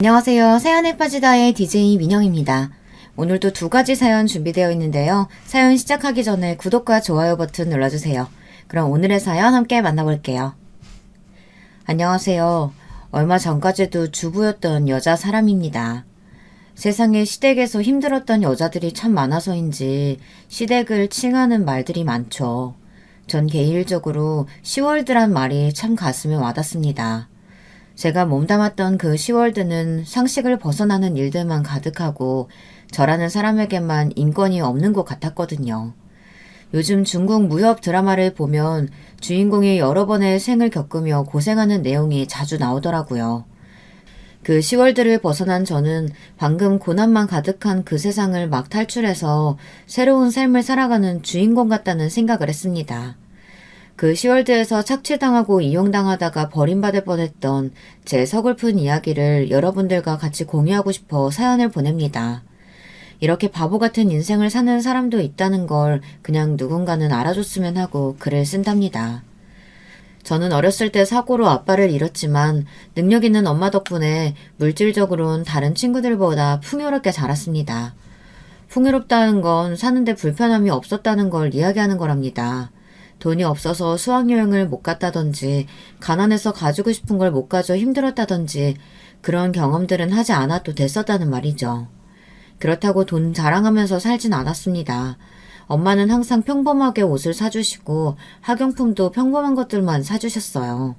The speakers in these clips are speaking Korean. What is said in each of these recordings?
안녕하세요. 사연에 빠지다의 DJ 민영입니다. 오늘도 두 가지 사연 준비되어 있는데요. 사연 시작하기 전에 구독과 좋아요 버튼 눌러주세요. 그럼 오늘의 사연 함께 만나볼게요. 안녕하세요. 얼마 전까지도 주부였던 여자 사람입니다. 세상에 시댁에서 힘들었던 여자들이 참 많아서인지 시댁을 칭하는 말들이 많죠. 전 개인적으로 시월드란 말이 참 가슴에 와닿습니다. 제가 몸담았던 그 시월드는 상식을 벗어나는 일들만 가득하고 저라는 사람에게만 인권이 없는 것 같았거든요. 요즘 중국 무협 드라마를 보면 주인공이 여러 번의 생을 겪으며 고생하는 내용이 자주 나오더라고요. 그 시월드를 벗어난 저는 방금 고난만 가득한 그 세상을 막 탈출해서 새로운 삶을 살아가는 주인공 같다는 생각을 했습니다. 그 시월드에서 착취당하고 이용당하다가 버림받을 뻔했던 제 서글픈 이야기를 여러분들과 같이 공유하고 싶어 사연을 보냅니다. 이렇게 바보 같은 인생을 사는 사람도 있다는 걸 그냥 누군가는 알아줬으면 하고 글을 쓴답니다. 저는 어렸을 때 사고로 아빠를 잃었지만 능력 있는 엄마 덕분에 물질적으로는 다른 친구들보다 풍요롭게 자랐습니다. 풍요롭다는 건 사는데 불편함이 없었다는 걸 이야기하는 거랍니다. 돈이 없어서 수학여행을 못 갔다든지 가난해서 가지고 싶은 걸 못 가져 힘들었다든지 그런 경험들은 하지 않아도 됐었다는 말이죠. 그렇다고 돈 자랑하면서 살진 않았습니다. 엄마는 항상 평범하게 옷을 사주시고 학용품도 평범한 것들만 사주셨어요.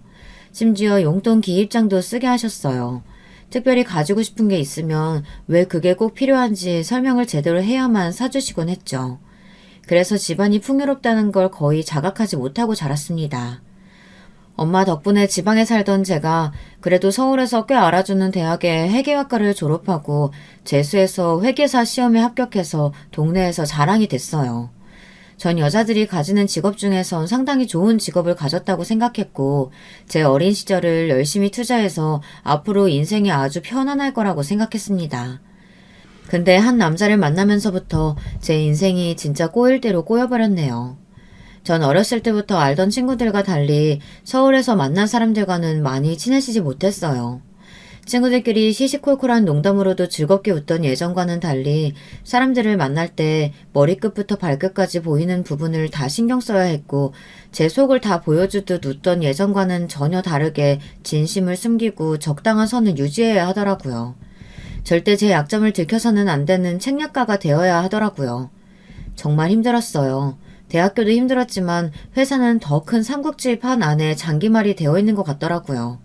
심지어 용돈 기입장도 쓰게 하셨어요. 특별히 가지고 싶은 게 있으면 왜 그게 꼭 필요한지 설명을 제대로 해야만 사주시곤 했죠. 그래서 집안이 풍요롭다는 걸 거의 자각하지 못하고 자랐습니다. 엄마 덕분에 지방에 살던 제가 그래도 서울에서 꽤 알아주는 대학의 회계학과를 졸업하고 재수해서 회계사 시험에 합격해서 동네에서 자랑이 됐어요. 전 여자들이 가지는 직업 중에선 상당히 좋은 직업을 가졌다고 생각했고 제 어린 시절을 열심히 투자해서 앞으로 인생이 아주 편안할 거라고 생각했습니다. 근데 한 남자를 만나면서부터 제 인생이 진짜 꼬일 대로 꼬여버렸네요. 전 어렸을 때부터 알던 친구들과 달리 서울에서 만난 사람들과는 많이 친해지지 못했어요. 친구들끼리 시시콜콜한 농담으로도 즐겁게 웃던 예전과는 달리 사람들을 만날 때 머리끝부터 발끝까지 보이는 부분을 다 신경 써야 했고 제 속을 다 보여주듯 웃던 예전과는 전혀 다르게 진심을 숨기고 적당한 선을 유지해야 하더라고요. 절대 제 약점을 들켜서는 안 되는 책략가가 되어야 하더라고요. 정말 힘들었어요. 대학교도 힘들었지만 회사는 더 큰 삼국지판 안에 장기말이 되어 있는 것 같더라고요.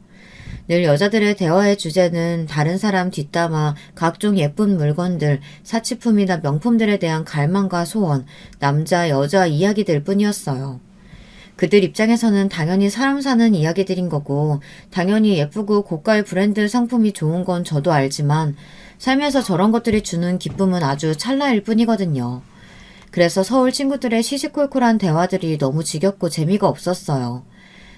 늘 여자들의 대화의 주제는 다른 사람 뒷담화, 각종 예쁜 물건들, 사치품이나 명품들에 대한 갈망과 소원, 남자, 여자 이야기들 뿐이었어요. 그들 입장에서는 당연히 사람 사는 이야기들인 거고 당연히 예쁘고 고가의 브랜드 상품이 좋은 건 저도 알지만 살면서 저런 것들이 주는 기쁨은 아주 찰나일 뿐이거든요. 그래서 서울 친구들의 시시콜콜한 대화들이 너무 지겹고 재미가 없었어요.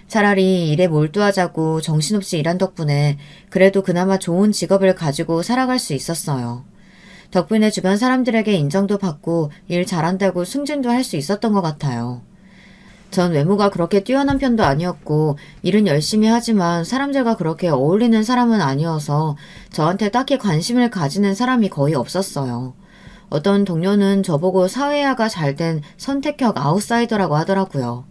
차라리 일에 몰두하자고 정신없이 일한 덕분에 그래도 그나마 좋은 직업을 가지고 살아갈 수 있었어요. 덕분에 주변 사람들에게 인정도 받고 일 잘한다고 승진도 할 수 있었던 것 같아요. 전 외모가 그렇게 뛰어난 편도 아니었고 일은 열심히 하지만 사람들과 그렇게 어울리는 사람은 아니어서 저한테 딱히 관심을 가지는 사람이 거의 없었어요. 어떤 동료는 저보고 사회화가 잘된 선택형 아웃사이더라고 하더라고요.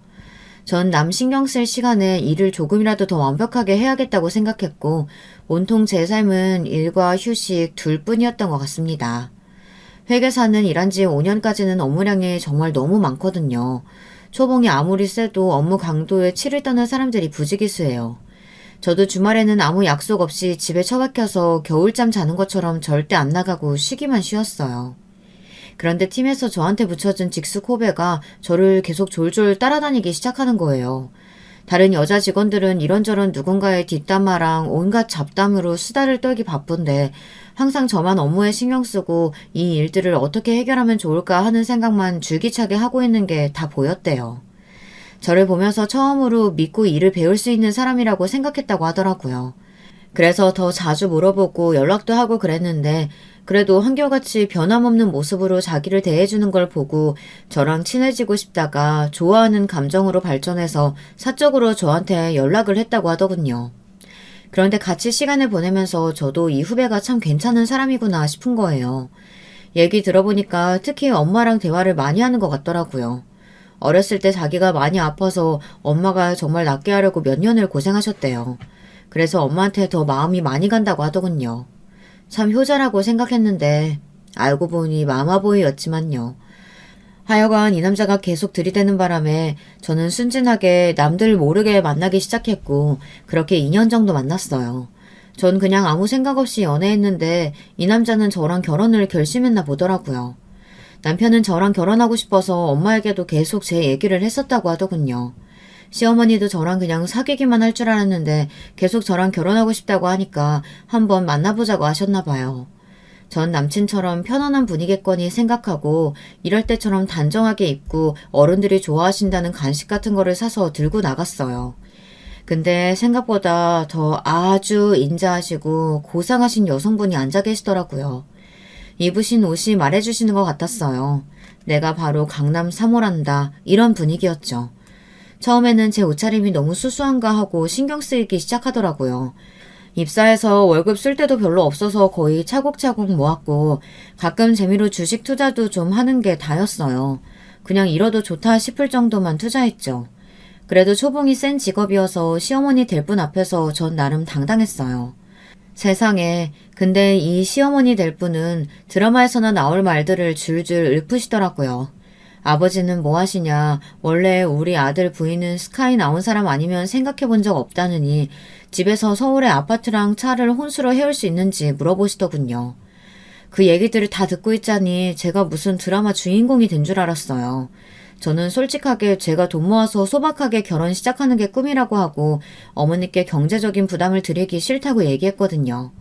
전 남 신경 쓸 시간에 일을 조금이라도 더 완벽하게 해야겠다고 생각했고 온통 제 삶은 일과 휴식 둘뿐이었던 것 같습니다. 회계사는 일한 지 5년까지는 업무량이 정말 너무 많거든요. 초봉이 아무리 세도 업무 강도에 치를 떠는 사람들이 부지기수예요. 저도 주말에는 아무 약속 없이 집에 처박혀서 겨울잠 자는 것처럼 절대 안 나가고 쉬기만 쉬었어요. 그런데 팀에서 저한테 붙여준 직속 후배가 저를 계속 졸졸 따라다니기 시작하는 거예요. 다른 여자 직원들은 이런저런 누군가의 뒷담화랑 온갖 잡담으로 수다를 떨기 바쁜데 항상 저만 업무에 신경 쓰고 이 일들을 어떻게 해결하면 좋을까 하는 생각만 줄기차게 하고 있는 게 다 보였대요. 저를 보면서 처음으로 믿고 일을 배울 수 있는 사람이라고 생각했다고 하더라고요. 그래서 더 자주 물어보고 연락도 하고 그랬는데 그래도 한결같이 변함없는 모습으로 자기를 대해주는 걸 보고 저랑 친해지고 싶다가 좋아하는 감정으로 발전해서 사적으로 저한테 연락을 했다고 하더군요. 그런데 같이 시간을 보내면서 저도 이 후배가 참 괜찮은 사람이구나 싶은 거예요. 얘기 들어보니까 특히 엄마랑 대화를 많이 하는 것 같더라고요. 어렸을 때 자기가 많이 아파서 엄마가 정말 낫게 하려고 몇 년을 고생하셨대요. 그래서 엄마한테 더 마음이 많이 간다고 하더군요. 참 효자라고 생각했는데 알고 보니 마마보이였지만요. 하여간 이 남자가 계속 들이대는 바람에 저는 순진하게 남들 모르게 만나기 시작했고 그렇게 2년 정도 만났어요. 전 그냥 아무 생각 없이 연애했는데 이 남자는 저랑 결혼을 결심했나 보더라고요. 남편은 저랑 결혼하고 싶어서 엄마에게도 계속 제 얘기를 했었다고 하더군요. 시어머니도 저랑 그냥 사귀기만 할 줄 알았는데 계속 저랑 결혼하고 싶다고 하니까 한번 만나보자고 하셨나 봐요. 전 남친처럼 편안한 분위기겠거니 생각하고 이럴 때처럼 단정하게 입고 어른들이 좋아하신다는 간식 같은 거를 사서 들고 나갔어요. 근데 생각보다 더 아주 인자하시고 고상하신 여성분이 앉아 계시더라고요. 입으신 옷이 말해주시는 것 같았어요. 내가 바로 강남 3호란다 이런 분위기였죠. 처음에는 제 옷차림이 너무 수수한가 하고 신경 쓰이기 시작하더라고요. 입사해서 월급 쓸 때도 별로 없어서 거의 차곡차곡 모았고 가끔 재미로 주식 투자도 좀 하는 게 다였어요. 그냥 잃어도 좋다 싶을 정도만 투자했죠. 그래도 초봉이 센 직업이어서 시어머니 될 분 앞에서 전 나름 당당했어요. 세상에, 근데 이 시어머니 될 분은 드라마에서나 나올 말들을 줄줄 읊으시더라고요. 아버지는 뭐 하시냐, 원래 우리 아들 부인은 스카이 나온 사람 아니면 생각해 본 적 없다느니 집에서 서울의 아파트랑 차를 혼수로 해올 수 있는지 물어보시더군요. 그 얘기들을 다 듣고 있자니 제가 무슨 드라마 주인공이 된 줄 알았어요. 저는 솔직하게 제가 돈 모아서 소박하게 결혼 시작하는 게 꿈이라고 하고 어머니께 경제적인 부담을 드리기 싫다고 얘기했거든요.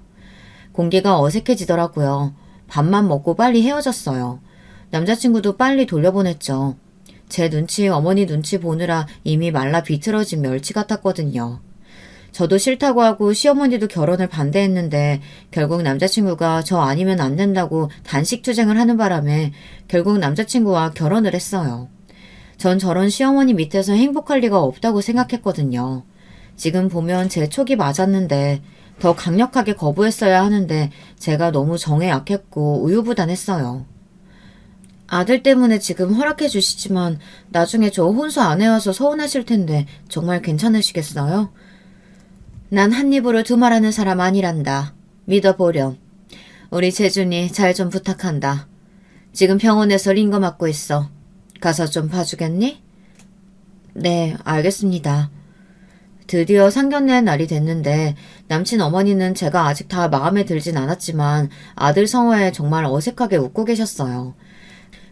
공기가 어색해지더라고요. 밥만 먹고 빨리 헤어졌어요. 남자친구도 빨리 돌려보냈죠. 제 눈치, 어머니 눈치 보느라 이미 말라 비틀어진 멸치 같았거든요. 저도 싫다고 하고 시어머니도 결혼을 반대했는데 결국 남자친구가 저 아니면 안 된다고 단식 투쟁을 하는 바람에 결국 남자친구와 결혼을 했어요. 전 저런 시어머니 밑에서 행복할 리가 없다고 생각했거든요. 지금 보면 제 촉이 맞았는데 더 강력하게 거부했어야 하는데 제가 너무 정에 약했고 우유부단했어요. 아들 때문에 지금 허락해 주시지만 나중에 저 혼수 안 해와서 서운하실 텐데 정말 괜찮으시겠어요? 난 한 입으로 두말하는 사람 아니란다. 믿어보렴. 우리 재준이 잘 좀 부탁한다. 지금 병원에서 링거 맞고 있어. 가서 좀 봐주겠니? 네, 알겠습니다. 드디어 상견례 날이 됐는데 남친 어머니는 제가 아직 다 마음에 들진 않았지만 아들 성화에 정말 어색하게 웃고 계셨어요.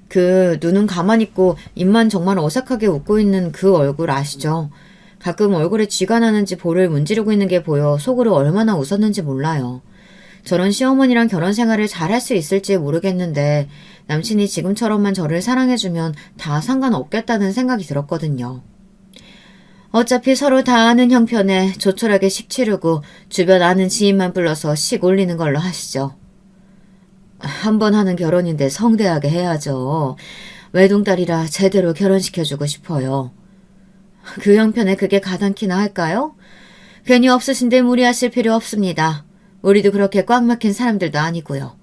그 눈은 가만히 있고 입만 정말 어색하게 웃고 있는 그 얼굴 아시죠? 가끔 얼굴에 쥐가 나는지 볼을 문지르고 있는 게 보여 속으로 얼마나 웃었는지 몰라요. 저런 시어머니랑 결혼 생활을 잘할 수 있을지 모르겠는데 남친이 지금처럼만 저를 사랑해주면 다 상관없겠다는 생각이 들었거든요. 어차피 서로 다 아는 형편에 조촐하게 식 치르고 주변 아는 지인만 불러서 식 올리는 걸로 하시죠. 한 번 하는 결혼인데 성대하게 해야죠. 외동딸이라 제대로 결혼시켜주고 싶어요. 그 형편에 그게 가당키나 할까요? 괜히 없으신데 무리하실 필요 없습니다. 우리도 그렇게 꽉 막힌 사람들도 아니고요.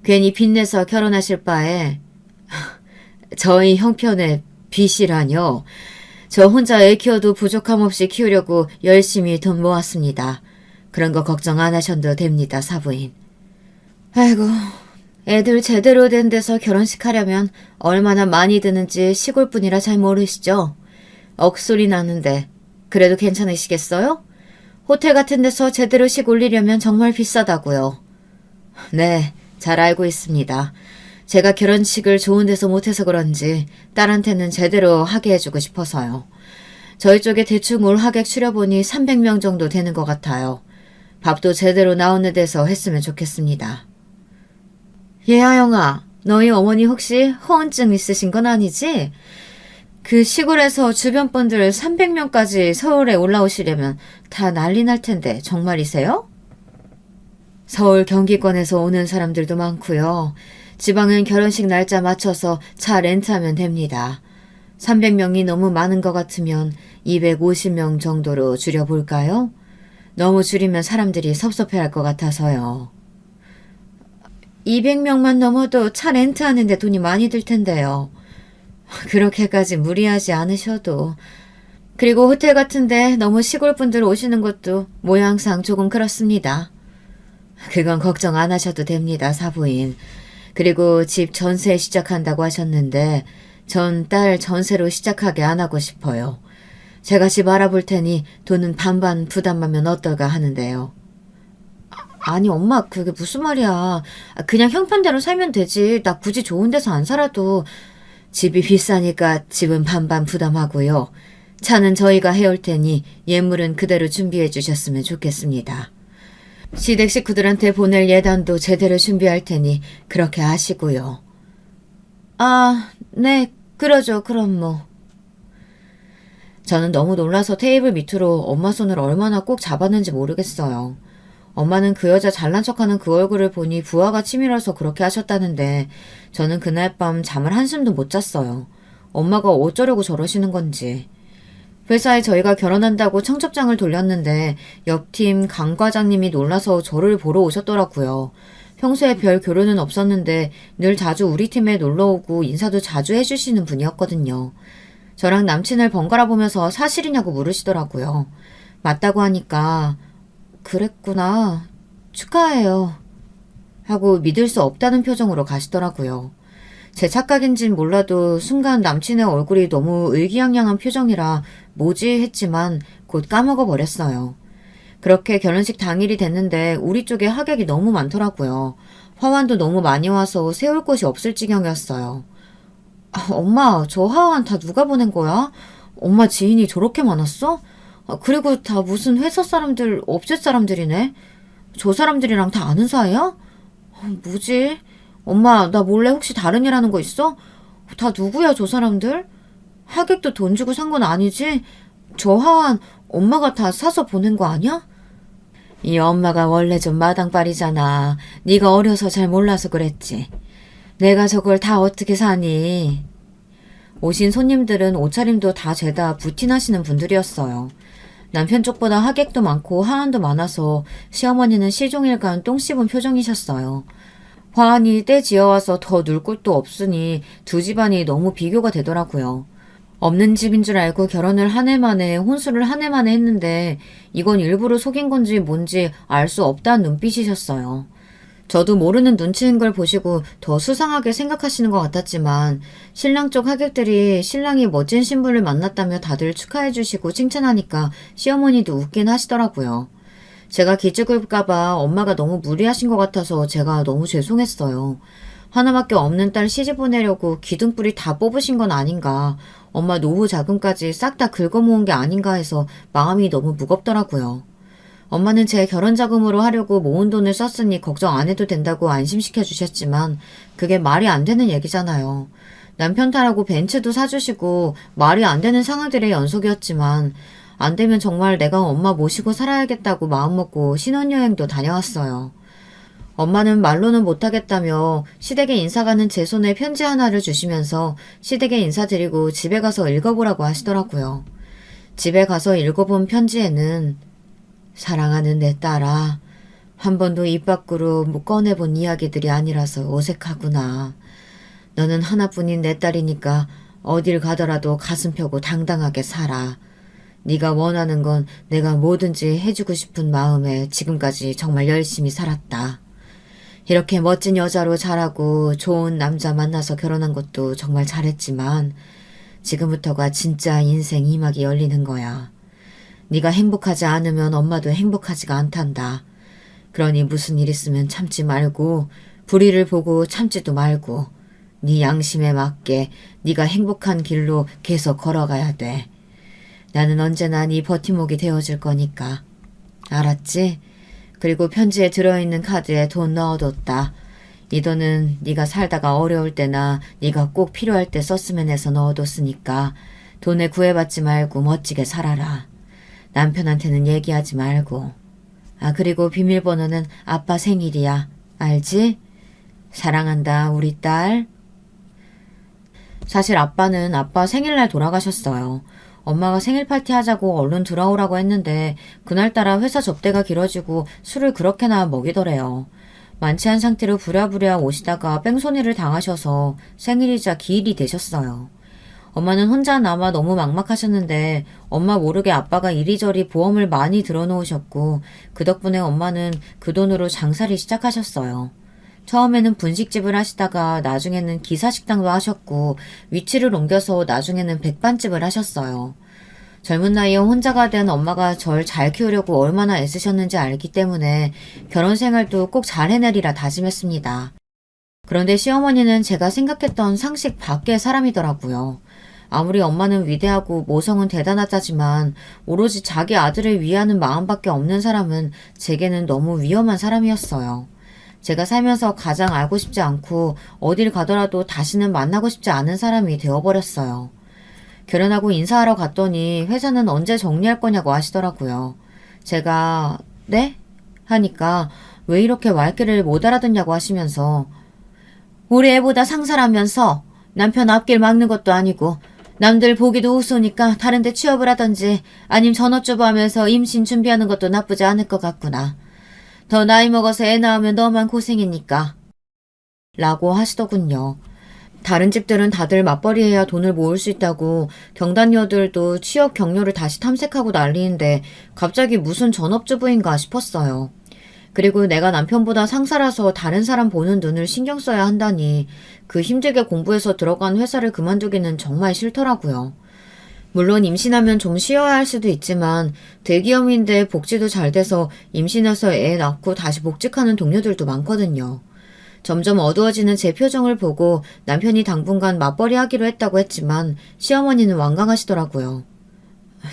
괜히 빚내서 결혼하실 바에 저희 형편에 빚이라뇨. 저 혼자 애 키워도 부족함 없이 키우려고 열심히 돈 모았습니다. 그런 거 걱정 안 하셔도 됩니다, 사부인. 아이고, 애들 제대로 된 데서 결혼식 하려면 얼마나 많이 드는지 시골분이라 잘 모르시죠? 억소리 나는데 그래도 괜찮으시겠어요? 호텔 같은 데서 제대로 식 올리려면 정말 비싸다고요. 네, 잘 알고 있습니다. 제가 결혼식을 좋은 데서 못해서 그런지 딸한테는 제대로 하게 해주고 싶어서요. 저희 쪽에 대충 올 하객 추려보니 300명 정도 되는 것 같아요. 밥도 제대로 나오는 데서 했으면 좋겠습니다. 예아영아, 너희 어머니 혹시 허언증 있으신 건 아니지? 그 시골에서 주변 분들 300명까지 서울에 올라오시려면 다 난리 날 텐데 정말이세요? 서울 경기권에서 오는 사람들도 많고요. 지방은 결혼식 날짜 맞춰서 차 렌트하면 됩니다. 300명이 너무 많은 것 같으면 250명 정도로 줄여볼까요? 너무 줄이면 사람들이 섭섭해할 것 같아서요. 200명만 넘어도 차 렌트하는데 돈이 많이 들 텐데요. 그렇게까지 무리하지 않으셔도. 그리고 호텔 같은데 너무 시골 분들 오시는 것도 모양상 조금 그렇습니다. 그건 걱정 안 하셔도 됩니다, 사부인. 그리고 집 전세 시작한다고 하셨는데 전 딸 전세로 시작하게 안 하고 싶어요. 제가 집 알아볼 테니 돈은 반반 부담하면 어떨까 하는데요. 아니 엄마 그게 무슨 말이야. 그냥 형편대로 살면 되지. 나 굳이 좋은 데서 안 살아도. 집이 비싸니까 집은 반반 부담하고요. 차는 저희가 해올 테니 예물은 그대로 준비해 주셨으면 좋겠습니다. 시댁 식구들한테 보낼 예단도 제대로 준비할 테니 그렇게 하시고요. 아, 네, 그러죠. 그럼 뭐. 저는 너무 놀라서 테이블 밑으로 엄마 손을 얼마나 꼭 잡았는지 모르겠어요. 엄마는 그 여자 잘난 척하는 그 얼굴을 보니 부하가 치밀어서 그렇게 하셨다는데 저는 그날 밤 잠을 한숨도 못 잤어요. 엄마가 어쩌려고 저러시는 건지. 회사에 저희가 결혼한다고 청첩장을 돌렸는데 옆팀 강 과장님이 놀라서 저를 보러 오셨더라고요. 평소에 별 교류는 없었는데 늘 자주 우리 팀에 놀러오고 인사도 자주 해주시는 분이었거든요. 저랑 남친을 번갈아 보면서 사실이냐고 물으시더라고요. 맞다고 하니까 그랬구나. 축하해요. 하고 믿을 수 없다는 표정으로 가시더라고요. 제 착각인진 몰라도 순간 남친의 얼굴이 너무 의기양양한 표정이라 뭐지 했지만 곧 까먹어 버렸어요. 그렇게 결혼식 당일이 됐는데 우리 쪽에 하객이 너무 많더라고요. 화환도 너무 많이 와서 세울 곳이 없을 지경이었어요. 엄마, 저 하완 다 누가 보낸 거야? 엄마 지인이 저렇게 많았어? 그리고 다 무슨 회사 사람들, 업체 사람들이네? 저 사람들이랑 다 아는 사이야? 뭐지? 엄마, 나 몰래 혹시 다른 일 하는 거 있어? 다 누구야, 저 사람들? 하객도 돈 주고 산 건 아니지? 저 하완 엄마가 다 사서 보낸 거 아니야? 이 엄마가 원래 좀 마당발이잖아. 네가 어려서 잘 몰라서 그랬지. 내가 저걸 다 어떻게 사니? 오신 손님들은 옷차림도 다 죄다 부티나시는 분들이었어요. 남편 쪽보다 하객도 많고 하안도 많아서 시어머니는 시종일관 똥 씹은 표정이셨어요. 화안이 때 지어와서 더 놀 곳도 없으니 두 집안이 너무 비교가 되더라고요. 없는 집인 줄 알고 결혼을 한 해 만에 혼수를 한 해 만에 했는데 이건 일부러 속인 건지 뭔지 알 수 없다는 눈빛이셨어요. 저도 모르는 눈치인 걸 보시고 더 수상하게 생각하시는 것 같았지만 신랑 쪽 하객들이 신랑이 멋진 신부를 만났다며 다들 축하해 주시고 칭찬하니까 시어머니도 웃긴 하시더라고요. 제가 기죽을까봐 엄마가 너무 무리하신 것 같아서 제가 너무 죄송했어요. 하나밖에 없는 딸 시집 보내려고 기둥뿌리 다 뽑으신 건 아닌가, 엄마 노후 자금까지 싹 다 긁어모은 게 아닌가 해서 마음이 너무 무겁더라고요. 엄마는 제 결혼 자금으로 하려고 모은 돈을 썼으니 걱정 안 해도 된다고 안심시켜 주셨지만 그게 말이 안 되는 얘기잖아요. 남편 타라고 벤츠도 사주시고 말이 안 되는 상황들의 연속이었지만 안 되면 정말 내가 엄마 모시고 살아야겠다고 마음먹고 신혼여행도 다녀왔어요. 엄마는 말로는 못하겠다며 시댁에 인사가는 제 손에 편지 하나를 주시면서 시댁에 인사드리고 집에 가서 읽어보라고 하시더라고요. 집에 가서 읽어본 편지에는 사랑하는 내 딸아, 한 번도 입 밖으로 꺼내본 이야기들이 아니라서 어색하구나. 너는 하나뿐인 내 딸이니까 어딜 가더라도 가슴 펴고 당당하게 살아. 네가 원하는 건 내가 뭐든지 해주고 싶은 마음에 지금까지 정말 열심히 살았다. 이렇게 멋진 여자로 자라고 좋은 남자 만나서 결혼한 것도 정말 잘했지만 지금부터가 진짜 인생 2막이 열리는 거야. 네가 행복하지 않으면 엄마도 행복하지가 않단다. 그러니 무슨 일 있으면 참지 말고 불의를 보고 참지도 말고 네 양심에 맞게 네가 행복한 길로 계속 걸어가야 돼. 나는 언제나 네 버팀목이 되어줄 거니까. 알았지? 그리고 편지에 들어있는 카드에 돈 넣어뒀다. 이 돈은 네가 살다가 어려울 때나 네가 꼭 필요할 때 썼으면 해서 넣어뒀으니까 돈에 구애받지 말고 멋지게 살아라. 남편한테는 얘기하지 말고. 그리고 비밀번호는 아빠 생일이야. 알지? 사랑한다, 우리 딸. 사실 아빠는 아빠 생일날 돌아가셨어요. 엄마가 생일 파티 하자고 얼른 들어오라고 했는데 그날따라 회사 접대가 길어지고 술을 그렇게나 먹이더래요. 만취한 상태로 부랴부랴 오시다가 뺑소니를 당하셔서 생일이자 기일이 되셨어요. 엄마는 혼자 남아 너무 막막하셨는데 엄마 모르게 아빠가 이리저리 보험을 많이 들어놓으셨고 그 덕분에 엄마는 그 돈으로 장사를 시작하셨어요. 처음에는 분식집을 하시다가 나중에는 기사식당도 하셨고 위치를 옮겨서 나중에는 백반집을 하셨어요. 젊은 나이에 혼자가 된 엄마가 절 잘 키우려고 얼마나 애쓰셨는지 알기 때문에 결혼 생활도 꼭 잘 해내리라 다짐했습니다. 그런데 시어머니는 제가 생각했던 상식 밖의 사람이더라고요. 아무리 엄마는 위대하고 모성은 대단하다지만 오로지 자기 아들을 위하는 마음밖에 없는 사람은 제게는 너무 위험한 사람이었어요. 제가 살면서 가장 알고 싶지 않고 어딜 가더라도 다시는 만나고 싶지 않은 사람이 되어버렸어요. 결혼하고 인사하러 갔더니 회사는 언제 정리할 거냐고 하시더라고요. 제가 네? 하니까 왜 이렇게 말귀를 못 알아듣냐고 하시면서 우리 애보다 상사라면서 남편 앞길 막는 것도 아니고 남들 보기도 우스우니까 다른 데 취업을 하던지 아님 전업주부 하면서 임신 준비하는 것도 나쁘지 않을 것 같구나. 더 나이 먹어서 애 낳으면 너만 고생이니까. 라고 하시더군요. 다른 집들은 다들 맞벌이해야 돈을 모을 수 있다고 경단녀들도 취업 경로를 다시 탐색하고 난리인데 갑자기 무슨 전업주부인가 싶었어요. 그리고 내가 남편보다 상사라서 다른 사람 보는 눈을 신경 써야 한다니 그 힘들게 공부해서 들어간 회사를 그만두기는 정말 싫더라고요. 물론 임신하면 좀 쉬어야 할 수도 있지만 대기업인데 복지도 잘 돼서 임신해서 애 낳고 다시 복직하는 동료들도 많거든요. 점점 어두워지는 제 표정을 보고 남편이 당분간 맞벌이 하기로 했다고 했지만 시어머니는 완강하시더라고요.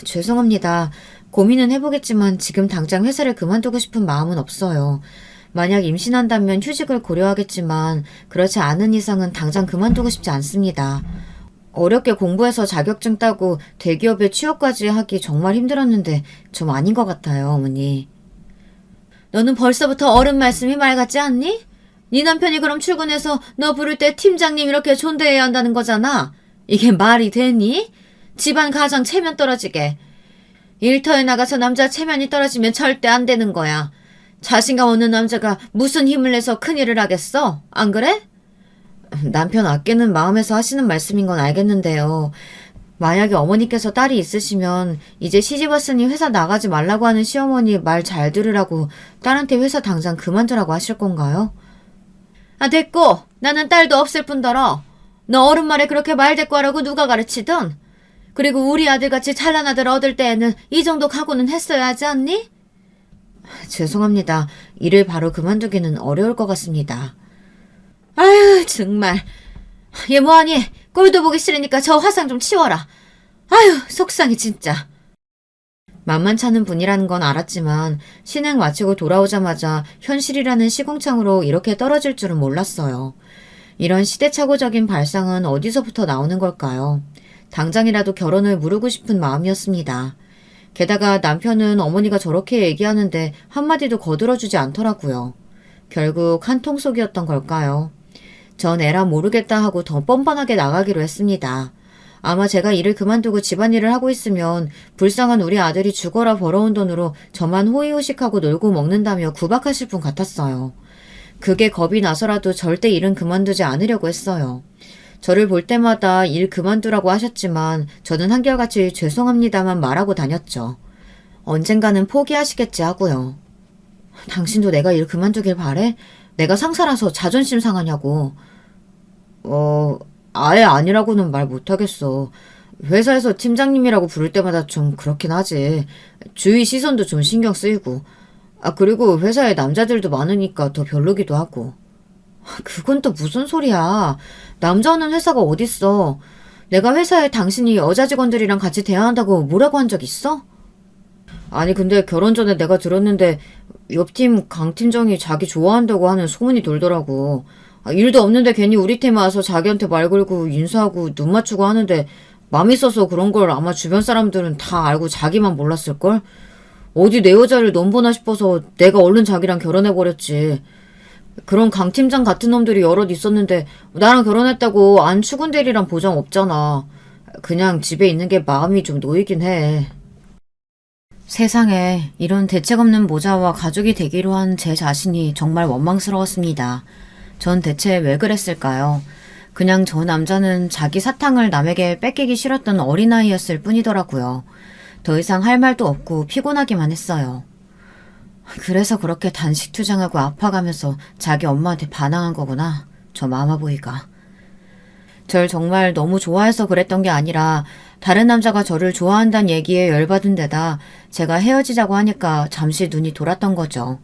죄송합니다. 고민은 해보겠지만 지금 당장 회사를 그만두고 싶은 마음은 없어요. 만약 임신한다면 휴직을 고려하겠지만 그렇지 않은 이상은 당장 그만두고 싶지 않습니다. 어렵게 공부해서 자격증 따고 대기업에 취업까지 하기 정말 힘들었는데 좀 아닌 것 같아요, 어머니. 너는 벌써부터 어른 말씀이 말 같지 않니? 네 남편이 그럼 출근해서 너 부를 때 팀장님 이렇게 존대해야 한다는 거잖아. 이게 말이 되니? 집안 가장 체면 떨어지게. 일터에 나가서 남자 체면이 떨어지면 절대 안 되는 거야. 자신감 없는 남자가 무슨 힘을 내서 큰일을 하겠어? 안 그래? 남편 아끼는 마음에서 하시는 말씀인 건 알겠는데요. 만약에 어머니께서 딸이 있으시면 이제 시집 왔으니 회사 나가지 말라고 하는 시어머니 말 잘 들으라고 딸한테 회사 당장 그만두라고 하실 건가요? 아, 됐고. 나는 딸도 없을 뿐더러 너 어른 말에 그렇게 말대꾸하라고 누가 가르치든. 그리고 우리 아들같이 찬란한 아들 얻을 때에는 이 정도 각오는 했어야 하지 않니? 죄송합니다. 일을 바로 그만두기는 어려울 것 같습니다. 아유, 정말. 얘 뭐하니? 꼴도 보기 싫으니까 저 화상 좀 치워라. 아유, 속상해 진짜. 만만찮은 분이라는 건 알았지만 신행 마치고 돌아오자마자 현실이라는 시궁창으로 이렇게 떨어질 줄은 몰랐어요. 이런 시대착오적인 발상은 어디서부터 나오는 걸까요? 당장이라도 결혼을 무르고 싶은 마음이었습니다. 게다가 남편은 어머니가 저렇게 얘기하는데 한마디도 거들어주지 않더라고요. 결국 한통속이었던 걸까요? 전 에라 모르겠다 하고 더 뻔뻔하게 나가기로 했습니다. 아마 제가 일을 그만두고 집안일을 하고 있으면 불쌍한 우리 아들이 죽어라 벌어온 돈으로 저만 호의호식하고 놀고 먹는다며 구박하실 분 같았어요. 그게 겁이 나서라도 절대 일은 그만두지 않으려고 했어요. 저를 볼 때마다 일 그만두라고 하셨지만 저는 한결같이 죄송합니다만 말하고 다녔죠. 언젠가는 포기하시겠지 하고요. 당신도 내가 일 그만두길 바래? 내가 상사라서 자존심 상하냐고. 아예 아니라고는 말 못하겠어. 회사에서 팀장님이라고 부를 때마다 좀 그렇긴 하지. 주위 시선도 좀 신경 쓰이고. 그리고 회사에 남자들도 많으니까 더 별로기도 하고. 그건 또 무슨 소리야. 남자 없는 회사가 어딨어. 내가 회사에 당신이 여자 직원들이랑 같이 대화한다고 뭐라고 한 적 있어? 아니 근데 결혼 전에 내가 들었는데 옆팀 강팀장이 자기 좋아한다고 하는 소문이 돌더라고. 일도 없는데 괜히 우리 팀에 와서 자기한테 말 걸고 인사하고 눈 맞추고 하는데 맘 있어서 그런 걸 아마 주변 사람들은 다 알고 자기만 몰랐을걸? 어디 내 여자를 넘보나 싶어서 내가 얼른 자기랑 결혼해버렸지. 그런 강 팀장 같은 놈들이 여럿 있었는데 나랑 결혼했다고 안 추근대리란 보장 없잖아. 그냥 집에 있는 게 마음이 좀 놓이긴 해. 세상에 이런 대책 없는 모자와 가족이 되기로 한 제 자신이 정말 원망스러웠습니다. 전 대체 왜 그랬을까요? 그냥 저 남자는 자기 사탕을 남에게 뺏기기 싫었던 어린아이였을 뿐이더라고요. 더 이상 할 말도 없고 피곤하기만 했어요. 그래서 그렇게 단식 투정하고 아파가면서 자기 엄마한테 반항한 거구나. 저 마마보이가. 절 정말 너무 좋아해서 그랬던 게 아니라 다른 남자가 저를 좋아한다는 얘기에 열받은 데다 제가 헤어지자고 하니까 잠시 눈이 돌았던 거죠.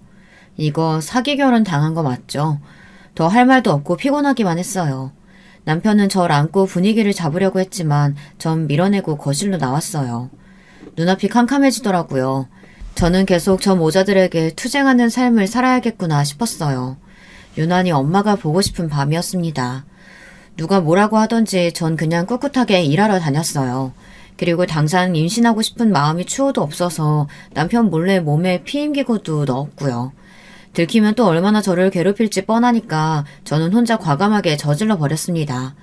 이거 사기 결혼 당한 거 맞죠? 더 할 말도 없고 피곤하기만 했어요. 남편은 절 안고 분위기를 잡으려고 했지만 전 밀어내고 거실로 나왔어요. 눈앞이 캄캄해지더라고요. 저는 계속 저 모자들에게 투쟁하는 삶을 살아야겠구나 싶었어요. 유난히 엄마가 보고 싶은 밤이었습니다. 누가 뭐라고 하던지 전 그냥 꿋꿋하게 일하러 다녔어요. 그리고 당장 임신하고 싶은 마음이 추호도 없어서 남편 몰래 몸에 피임기구도 넣었고요. 들키면 또 얼마나 저를 괴롭힐지 뻔하니까 저는 혼자 과감하게 저질러 버렸습니다.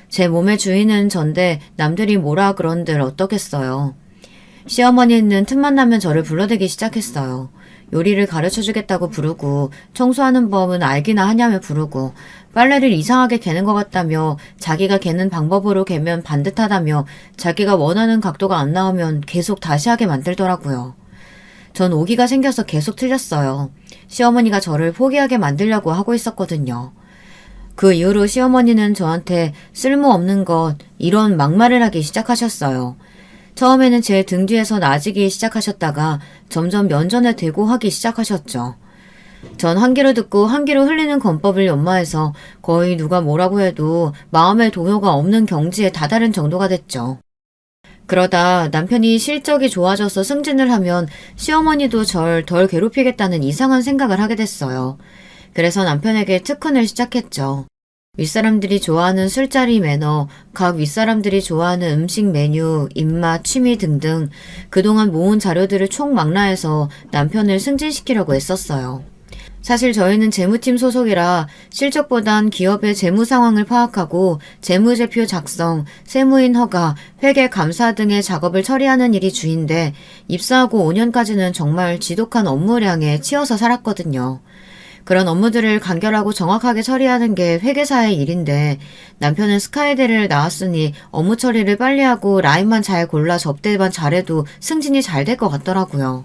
제 몸의 주인은 전데 남들이 뭐라 그런들 어떻겠어요. 시어머니는 틈만 나면 저를 불러대기 시작했어요. 요리를 가르쳐주겠다고 부르고 청소하는 법은 알기나 하냐며 부르고 빨래를 이상하게 개는 것 같다며 자기가 개는 방법으로 개면 반듯하다며 자기가 원하는 각도가 안 나오면 계속 다시 하게 만들더라고요. 전 오기가 생겨서 계속 틀렸어요. 시어머니가 저를 포기하게 만들려고 하고 있었거든요. 그 이후로 시어머니는 저한테 쓸모없는 것 이런 막말을 하기 시작하셨어요. 처음에는 제 등 뒤에서 나지기 시작하셨다가 점점 면전에 대고 하기 시작하셨죠. 전 한 귀로 듣고 한 귀로 흘리는 권법을 연마해서 거의 누가 뭐라고 해도 마음의 동요가 없는 경지에 다다른 정도가 됐죠. 그러다 남편이 실적이 좋아져서 승진을 하면 시어머니도 절 덜 괴롭히겠다는 이상한 생각을 하게 됐어요. 그래서 남편에게 특훈을 시작했죠. 윗사람들이 좋아하는 술자리 매너, 각 윗사람들이 좋아하는 음식 메뉴, 입맛, 취미 등등 그동안 모은 자료들을 총망라해서 남편을 승진시키려고 애썼어요. 사실 저희는 재무팀 소속이라 실적보단 기업의 재무 상황을 파악하고 재무제표 작성, 세무인 허가, 회계 감사 등의 작업을 처리하는 일이 주인데 입사하고 5년까지는 정말 지독한 업무량에 치여서 살았거든요. 그런 업무들을 간결하고 정확하게 처리하는 게 회계사의 일인데 남편은 스카이대를 나왔으니 업무 처리를 빨리 하고 라인만 잘 골라 접대만 잘해도 승진이 잘 될 것 같더라고요.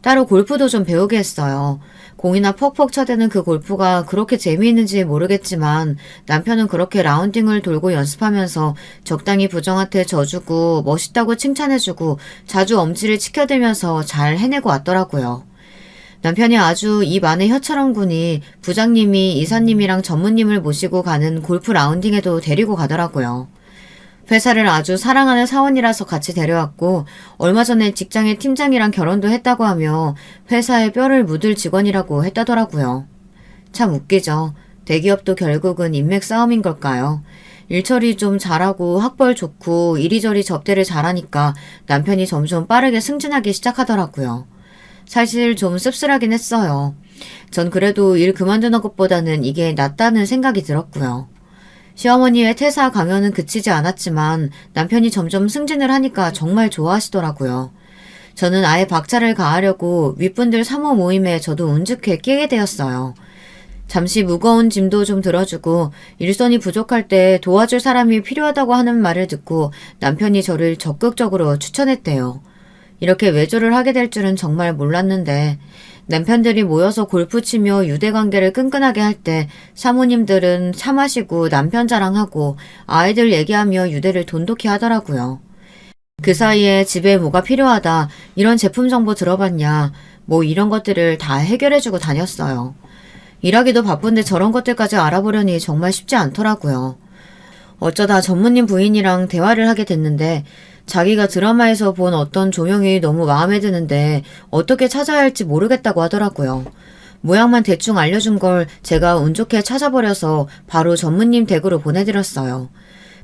따로 골프도 좀 배우게 했어요. 공이나 퍽퍽 쳐대는 그 골프가 그렇게 재미있는지 모르겠지만 남편은 그렇게 라운딩을 돌고 연습하면서 적당히 부정한테 져주고 멋있다고 칭찬해주고 자주 엄지를 치켜대면서 잘 해내고 왔더라고요. 남편이 아주 입 안에 혀처럼 구니 부장님이 이사님이랑 전무님을 모시고 가는 골프 라운딩에도 데리고 가더라고요. 회사를 아주 사랑하는 사원이라서 같이 데려왔고 얼마 전에 직장의 팀장이랑 결혼도 했다고 하며 회사에 뼈를 묻을 직원이라고 했다더라고요. 참 웃기죠. 대기업도 결국은 인맥 싸움인 걸까요? 일처리 좀 잘하고 학벌 좋고 이리저리 접대를 잘하니까 남편이 점점 빠르게 승진하기 시작하더라고요. 사실 좀 씁쓸하긴 했어요. 전 그래도 일 그만두는 것보다는 이게 낫다는 생각이 들었고요. 시어머니의 퇴사 강연은 그치지 않았지만 남편이 점점 승진을 하니까 정말 좋아하시더라고요. 저는 아예 박차를 가하려고 윗분들 사모 모임에 저도 운 좋게 끼게 되었어요. 잠시 무거운 짐도 좀 들어주고 일손이 부족할 때 도와줄 사람이 필요하다고 하는 말을 듣고 남편이 저를 적극적으로 추천했대요. 이렇게 외조를 하게 될 줄은 정말 몰랐는데 남편들이 모여서 골프 치며 유대관계를 끈끈하게 할 때 사모님들은 차 마시고 남편 자랑하고 아이들 얘기하며 유대를 돈독히 하더라고요. 그 사이에 집에 뭐가 필요하다, 이런 제품 정보 들어봤냐, 뭐 이런 것들을 다 해결해주고 다녔어요. 일하기도 바쁜데 저런 것들까지 알아보려니 정말 쉽지 않더라고요. 어쩌다 전무님 부인이랑 대화를 하게 됐는데 자기가 드라마에서 본 어떤 조명이 너무 마음에 드는데 어떻게 찾아야 할지 모르겠다고 하더라고요. 모양만 대충 알려준 걸 제가 운 좋게 찾아버려서 바로 전무님 댁으로 보내드렸어요.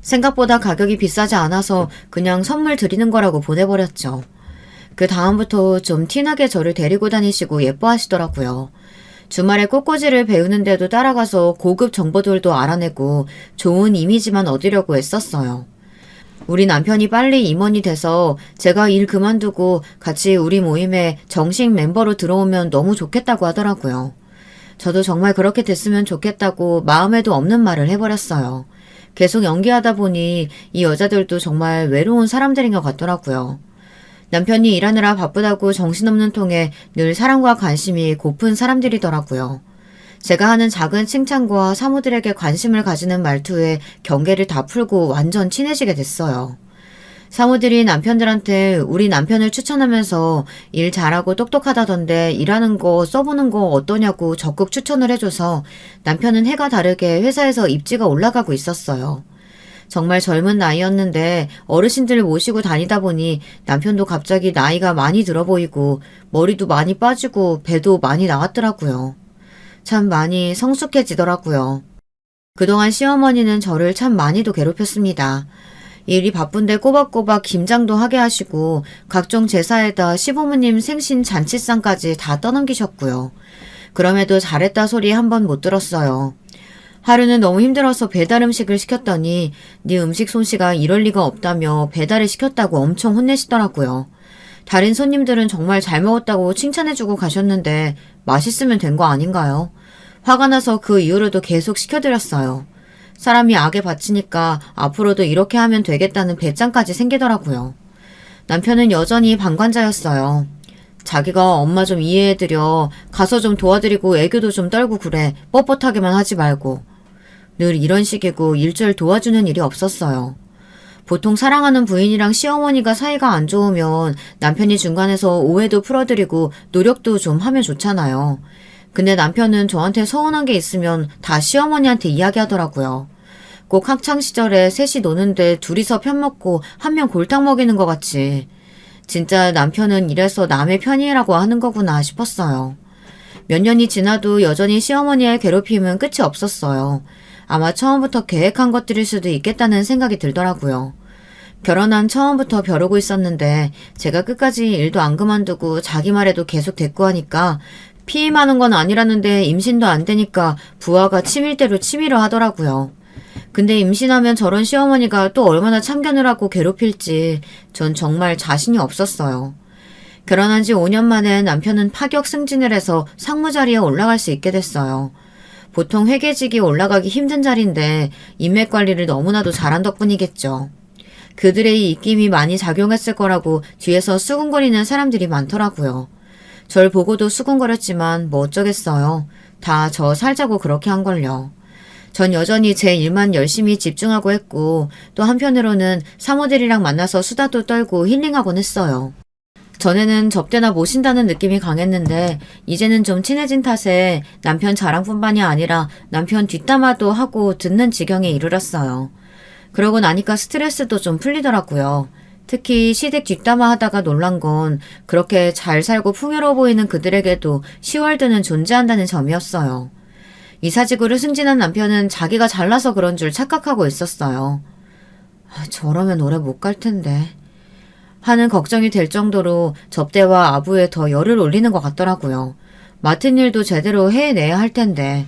생각보다 가격이 비싸지 않아서 그냥 선물 드리는 거라고 보내버렸죠. 그 다음부터 좀 티나게 저를 데리고 다니시고 예뻐하시더라고요. 주말에 꽃꽂이를 배우는데도 따라가서 고급 정보들도 알아내고 좋은 이미지만 얻으려고 애썼어요. 우리 남편이 빨리 임원이 돼서 제가 일 그만두고 같이 우리 모임에 정식 멤버로 들어오면 너무 좋겠다고 하더라고요. 저도 정말 그렇게 됐으면 좋겠다고 마음에도 없는 말을 해버렸어요. 계속 연기하다 보니 이 여자들도 정말 외로운 사람들인 것 같더라고요. 남편이 일하느라 바쁘다고 정신없는 통에 늘 사랑과 관심이 고픈 사람들이더라고요. 제가 하는 작은 칭찬과 사모들에게 관심을 가지는 말투에 경계를 다 풀고 완전 친해지게 됐어요. 사모들이 남편들한테 우리 남편을 추천하면서 일 잘하고 똑똑하다던데 일하는 거 써보는 거 어떠냐고 적극 추천을 해줘서 남편은 해가 다르게 회사에서 입지가 올라가고 있었어요. 정말 젊은 나이였는데 어르신들 모시고 다니다 보니 남편도 갑자기 나이가 많이 들어 보이고 머리도 많이 빠지고 배도 많이 나왔더라고요. 참 많이 성숙해지더라고요. 그동안 시어머니는 저를 참 많이도 괴롭혔습니다. 일이 바쁜데 꼬박꼬박 김장도 하게 하시고 각종 제사에다 시부모님 생신 잔치상까지 다 떠넘기셨고요. 그럼에도 잘했다 소리 한 번 못 들었어요. 하루는 너무 힘들어서 배달 음식을 시켰더니 네 음식 솜씨가 이럴 리가 없다며 배달을 시켰다고 엄청 혼내시더라고요. 다른 손님들은 정말 잘 먹었다고 칭찬해주고 가셨는데 맛있으면 된 거 아닌가요? 화가 나서 그 이후로도 계속 시켜드렸어요. 사람이 악에 바치니까 앞으로도 이렇게 하면 되겠다는 배짱까지 생기더라고요. 남편은 여전히 방관자였어요. 자기가 엄마 좀 이해해드려. 가서 좀 도와드리고 애교도 좀 떨고 그래. 뻣뻣하게만 하지 말고. 늘 이런 식이고 일절 도와주는 일이 없었어요. 보통 사랑하는 부인이랑 시어머니가 사이가 안 좋으면 남편이 중간에서 오해도 풀어드리고 노력도 좀 하면 좋잖아요. 근데 남편은 저한테 서운한 게 있으면 다 시어머니한테 이야기하더라고요. 꼭 학창시절에 셋이 노는데 둘이서 편먹고 한 명 골탕 먹이는 것 같이. 진짜 남편은 이래서 남의 편이라고 하는 거구나 싶었어요. 몇 년이 지나도 여전히 시어머니의 괴롭힘은 끝이 없었어요. 아마 처음부터 계획한 것들일 수도 있겠다는 생각이 들더라고요. 결혼한 처음부터 벼르고 있었는데 제가 끝까지 일도 안 그만두고 자기 말에도 계속 대꾸 하니까 피임하는 건 아니라는데 임신도 안 되니까 부하가 치밀대로 치밀어 하더라고요. 근데 임신하면 저런 시어머니가 또 얼마나 참견을 하고 괴롭힐지 전 정말 자신이 없었어요. 결혼한 지 5년 만에 남편은 파격 승진을 해서 상무 자리에 올라갈 수 있게 됐어요. 보통 회계직이 올라가기 힘든 자리인데 인맥 관리를 너무나도 잘한 덕분이겠죠. 그들의 이 입김이 많이 작용했을 거라고 뒤에서 수군거리는 사람들이 많더라고요. 절 보고도 수군거렸지만 뭐 어쩌겠어요. 다 저 살자고 그렇게 한걸요. 전 여전히 제 일만 열심히 집중하고 했고 또 한편으로는 사모들이랑 만나서 수다도 떨고 힐링하곤 했어요. 전에는 접대나 모신다는 느낌이 강했는데 이제는 좀 친해진 탓에 남편 자랑뿐만이 아니라 남편 뒷담화도 하고 듣는 지경에 이르렀어요. 그러고 나니까 스트레스도 좀 풀리더라고요. 특히 시댁 뒷담화 하다가 놀란 건 그렇게 잘 살고 풍요로워 보이는 그들에게도 시월드는 존재한다는 점이었어요. 이사직으로 승진한 남편은 자기가 잘나서 그런 줄 착각하고 있었어요. 저러면 오래 못 갈 텐데 하는 걱정이 될 정도로 접대와 아부에 더 열을 올리는 것 같더라고요. 맡은 일도 제대로 해내야 할 텐데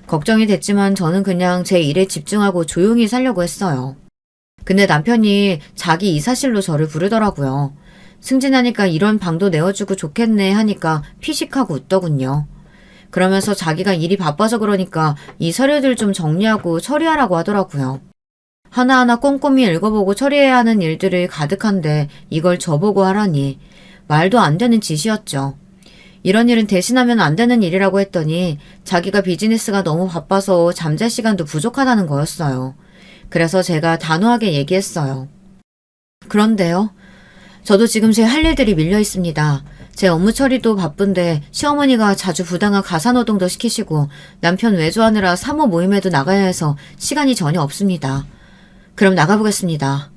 걱정이 됐지만 저는 그냥 제 일에 집중하고 조용히 살려고 했어요. 근데 남편이 자기 이사실로 저를 부르더라고요. 승진하니까 이런 방도 내어주고 좋겠네 하니까 피식하고 웃더군요. 그러면서 자기가 일이 바빠서 그러니까 이 서류들 좀 정리하고 처리하라고 하더라고요. 하나하나 꼼꼼히 읽어보고 처리해야 하는 일들이 가득한데 이걸 저보고 하라니 말도 안 되는 짓이었죠. 이런 일은 대신하면 안 되는 일이라고 했더니 자기가 비즈니스가 너무 바빠서 잠잘 시간도 부족하다는 거였어요. 그래서 제가 단호하게 얘기했어요. 그런데요. 저도 지금 제 할 일들이 밀려 있습니다. 제 업무 처리도 바쁜데 시어머니가 자주 부당한 가사노동도 시키시고 남편 외조하느라 사모 모임에도 나가야 해서 시간이 전혀 없습니다. 그럼 나가보겠습니다.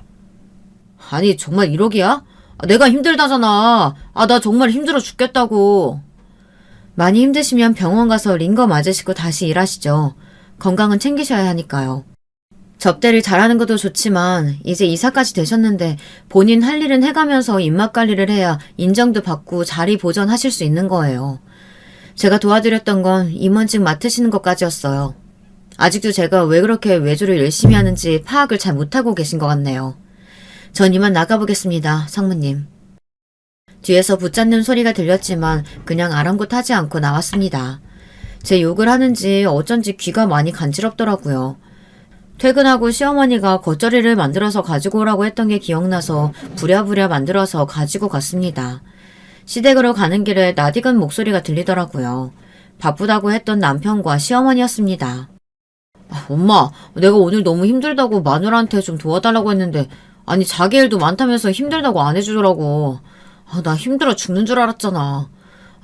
아니 정말 이러기야? 내가 힘들다잖아. 나 정말 힘들어 죽겠다고. 많이 힘드시면 병원 가서 링거 맞으시고 다시 일하시죠. 건강은 챙기셔야 하니까요. 접대를 잘하는 것도 좋지만 이제 이사까지 되셨는데 본인 할 일은 해가면서 입맛 관리를 해야 인정도 받고 자리 보전하실 수 있는 거예요. 제가 도와드렸던 건 임원직 맡으시는 것까지였어요. 아직도 제가 왜 그렇게 외주를 열심히 하는지 파악을 잘 못하고 계신 것 같네요. 전 이만 나가보겠습니다, 상무님. 뒤에서 붙잡는 소리가 들렸지만 그냥 아랑곳하지 않고 나왔습니다. 제 욕을 하는지 어쩐지 귀가 많이 간지럽더라고요. 퇴근하고 시어머니가 겉절이를 만들어서 가지고 오라고 했던 게 기억나서 부랴부랴 만들어서 가지고 갔습니다. 시댁으로 가는 길에 낯익은 목소리가 들리더라고요. 바쁘다고 했던 남편과 시어머니였습니다. 엄마, 내가 오늘 너무 힘들다고 마누라한테 좀 도와달라고 했는데 아니 자기 일도 많다면서 힘들다고 안 해주더라고. 나 힘들어 죽는 줄 알았잖아.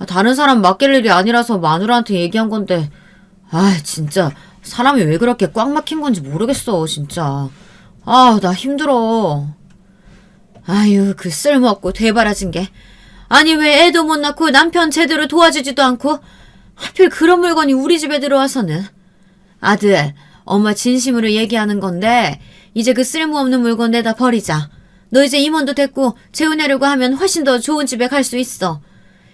다른 사람 맡길 일이 아니라서 마누라한테 얘기한 건데 진짜 사람이 왜 그렇게 꽉 막힌 건지 모르겠어 진짜. 나 힘들어. 아유 그 쓸모없고 대바라진 게. 아니 왜 애도 못 낳고 남편 제대로 도와주지도 않고 하필 그런 물건이 우리 집에 들어와서는. 아들, 엄마 진심으로 얘기하는 건데 이제 그 쓸모없는 물건 내다 버리자. 너 이제 임원도 됐고 재혼하려고 하면 훨씬 더 좋은 집에 갈 수 있어.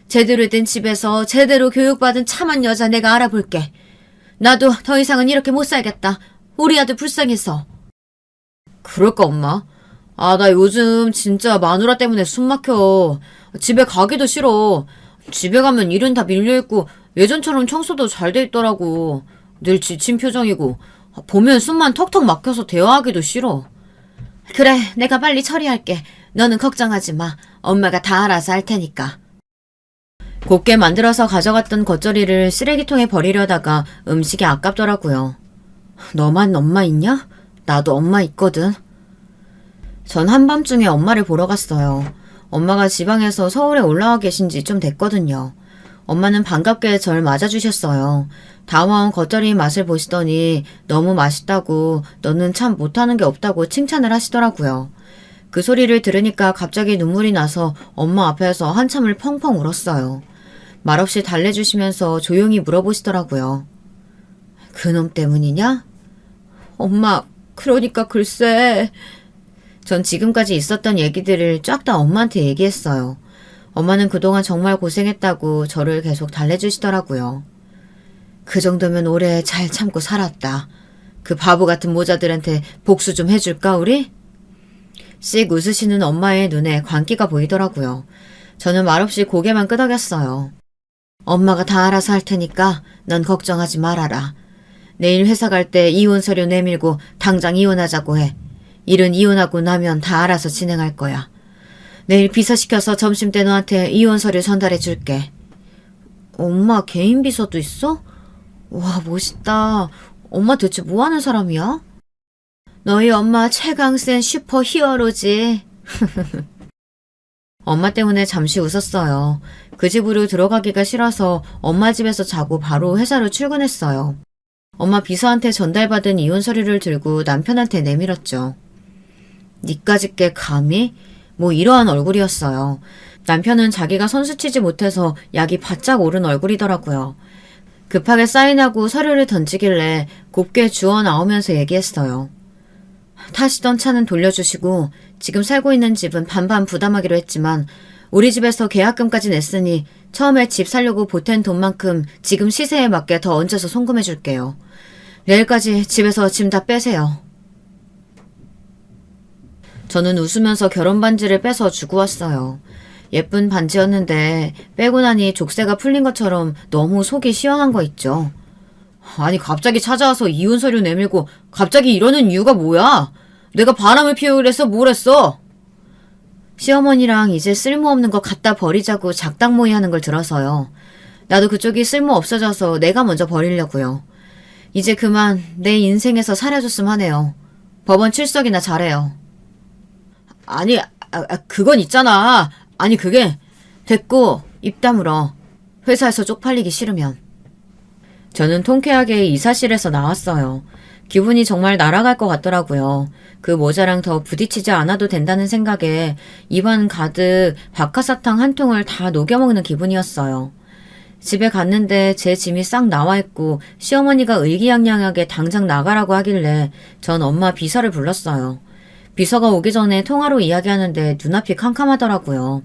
제대로 된 집에서 제대로 교육받은 참한 여자 내가 알아볼게. 나도 더 이상은 이렇게 못 살겠다. 우리 아들 불쌍해서. 그럴까 엄마? 나 요즘 진짜 마누라 때문에 숨 막혀. 집에 가기도 싫어. 집에 가면 일은 다 밀려있고 예전처럼 청소도 잘 돼 있더라고. 늘 지친 표정이고 보면 숨만 턱턱 막혀서 대화하기도 싫어. 그래, 내가 빨리 처리할게. 너는 걱정하지 마. 엄마가 다 알아서 할 테니까. 곱게 만들어서 가져갔던 겉절이를 쓰레기통에 버리려다가 음식이 아깝더라고요. 너만 엄마 있냐? 나도 엄마 있거든. 전 한밤중에 엄마를 보러 갔어요. 엄마가 지방에서 서울에 올라와 계신 지 좀 됐거든요. 엄마는 반갑게 절 맞아주셨어요. 다와온 겉절이 맛을 보시더니 너무 맛있다고 너는 참 못하는 게 없다고 칭찬을 하시더라고요. 그 소리를 들으니까 갑자기 눈물이 나서 엄마 앞에서 한참을 펑펑 울었어요. 말없이 달래주시면서 조용히 물어보시더라고요. 그놈 때문이냐? 엄마, 그러니까 글쎄. 전 지금까지 있었던 얘기들을 쫙 다 엄마한테 얘기했어요. 엄마는 그동안 정말 고생했다고 저를 계속 달래주시더라고요. 그 정도면 오래 잘 참고 살았다. 그 바보 같은 모자들한테 복수 좀 해줄까 우리? 씩 웃으시는 엄마의 눈에 광기가 보이더라고요. 저는 말없이 고개만 끄덕였어요. 엄마가 다 알아서 할 테니까 넌 걱정하지 말아라. 내일 회사 갈 때 이혼 서류 내밀고 당장 이혼하자고 해. 일은 이혼하고 나면 다 알아서 진행할 거야. 내일 비서 시켜서 점심때 너한테 이혼 서류 전달해 줄게. 엄마 개인 비서도 있어? 와 멋있다. 엄마 대체 뭐 하는 사람이야? 너희 엄마 최강센 슈퍼 히어로지. 엄마 때문에 잠시 웃었어요. 그 집으로 들어가기가 싫어서 엄마 집에서 자고 바로 회사로 출근했어요. 엄마 비서한테 전달받은 이혼 서류를 들고 남편한테 내밀었죠. 니까짓 게 감히? 뭐 이러한 얼굴이었어요. 남편은 자기가 선수 치지 못해서 약이 바짝 오른 얼굴이더라고요. 급하게 사인하고 서류를 던지길래 곱게 주워 나오면서 얘기했어요. 타시던 차는 돌려주시고 지금 살고 있는 집은 반반 부담하기로 했지만 우리 집에서 계약금까지 냈으니 처음에 집 사려고 보탠 돈만큼 지금 시세에 맞게 더 얹어서 송금해 줄게요. 내일까지 집에서 짐 다 빼세요. 저는 웃으면서 결혼 반지를 빼서 주고 왔어요. 예쁜 반지였는데 빼고 나니 족쇄가 풀린 것처럼 너무 속이 시원한 거 있죠. 아니 갑자기 찾아와서 이혼 서류 내밀고 갑자기 이러는 이유가 뭐야? 내가 바람을 피우고 그래서 뭘 했어? 시어머니랑 이제 쓸모없는 거 갖다 버리자고 작당모의 하는 걸 들어서요. 나도 그쪽이 쓸모 없어져서 내가 먼저 버리려고요. 이제 그만 내 인생에서 사라졌으면 하네요. 법원 출석이나 잘해요. 아니, 그건 있잖아. 아니 그게 됐고 입 다물어. 회사에서 쪽팔리기 싫으면. 저는 통쾌하게 이사실에서 나왔어요. 기분이 정말 날아갈 것 같더라고요. 그 모자랑 더 부딪히지 않아도 된다는 생각에 입안 가득 박하사탕 한 통을 다 녹여먹는 기분이었어요. 집에 갔는데 제 짐이 싹 나와있고 시어머니가 의기양양하게 당장 나가라고 하길래 전 엄마 비서를 불렀어요. 비서가 오기 전에 통화로 이야기하는데 눈앞이 캄캄하더라고요.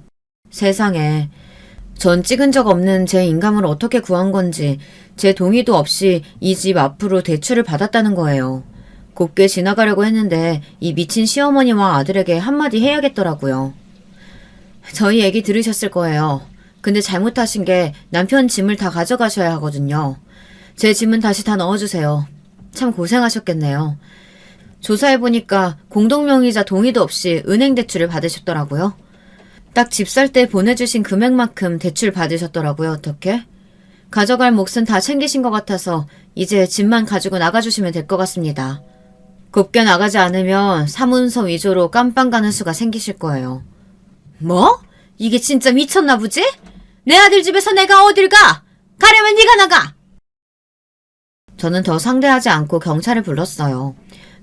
세상에. 전 찍은 적 없는 제 인감을 어떻게 구한 건지 제 동의도 없이 이 집 앞으로 대출을 받았다는 거예요. 곱게 지나가려고 했는데 이 미친 시어머니와 아들에게 한마디 해야겠더라고요. 저희 얘기 들으셨을 거예요. 근데 잘못하신 게 남편 짐을 다 가져가셔야 하거든요. 제 짐은 다시 다 넣어주세요. 참 고생하셨겠네요. 조사해보니까 공동명의자 동의도 없이 은행 대출을 받으셨더라고요. 딱 집 살 때 보내주신 금액만큼 대출 받으셨더라고요. 어떻게? 가져갈 몫은 다 챙기신 것 같아서 이제 집만 가지고 나가주시면 될 것 같습니다. 곱게 나가지 않으면 사문서 위조로 깜빵 가는 수가 생기실 거예요. 뭐? 이게 진짜 미쳤나 보지? 내 아들 집에서 내가 어딜 가? 가려면 네가 나가! 저는 더 상대하지 않고 경찰을 불렀어요.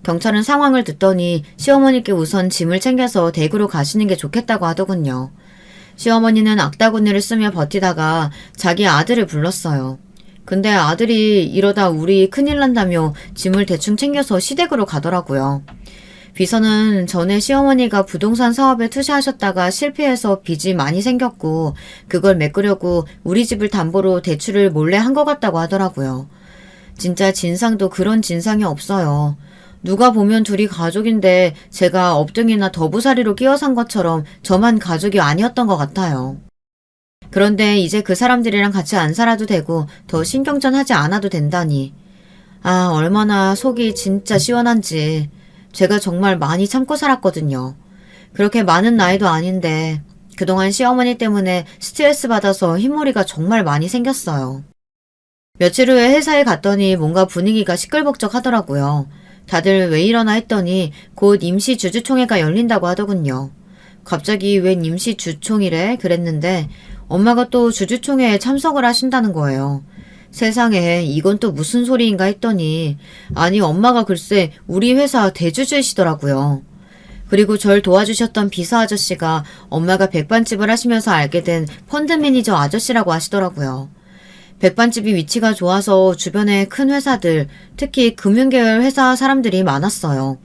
경찰은 상황을 듣더니 시어머니께 우선 짐을 챙겨서 대구로 가시는 게 좋겠다고 하더군요. 시어머니는 악다구니를 쓰며 버티다가 자기 아들을 불렀어요. 근데 아들이 이러다 우리 큰일 난다며 짐을 대충 챙겨서 시댁으로 가더라고요. 비서는 전에 시어머니가 부동산 사업에 투자하셨다가 실패해서 빚이 많이 생겼고 그걸 메꾸려고 우리 집을 담보로 대출을 몰래 한 것 같다고 하더라고요. 진짜 진상도 그런 진상이 없어요. 누가 보면 둘이 가족인데 제가 업등이나 더부살이로 끼어 산 것처럼 저만 가족이 아니었던 것 같아요. 그런데 이제 그 사람들이랑 같이 안 살아도 되고 더 신경전 하지 않아도 된다니. 아, 얼마나 속이 진짜 시원한지. 제가 정말 많이 참고 살았거든요. 그렇게 많은 나이도 아닌데 그동안 시어머니 때문에 스트레스 받아서 흰머리가 정말 많이 생겼어요. 며칠 후에 회사에 갔더니 뭔가 분위기가 시끌벅적하더라고요. 다들 왜 이러나 했더니 곧 임시 주주총회가 열린다고 하더군요. 갑자기 웬 임시 주총이래? 그랬는데 엄마가 또 주주총회에 참석을 하신다는 거예요. 세상에 이건 또 무슨 소리인가 했더니 아니 엄마가 글쎄 우리 회사 대주주이시더라고요. 그리고 절 도와주셨던 비서 아저씨가 엄마가 백반집을 하시면서 알게 된 펀드 매니저 아저씨라고 하시더라고요. 백반집이 위치가 좋아서 주변에 큰 회사들, 특히 금융계열 회사 사람들이 많았어요.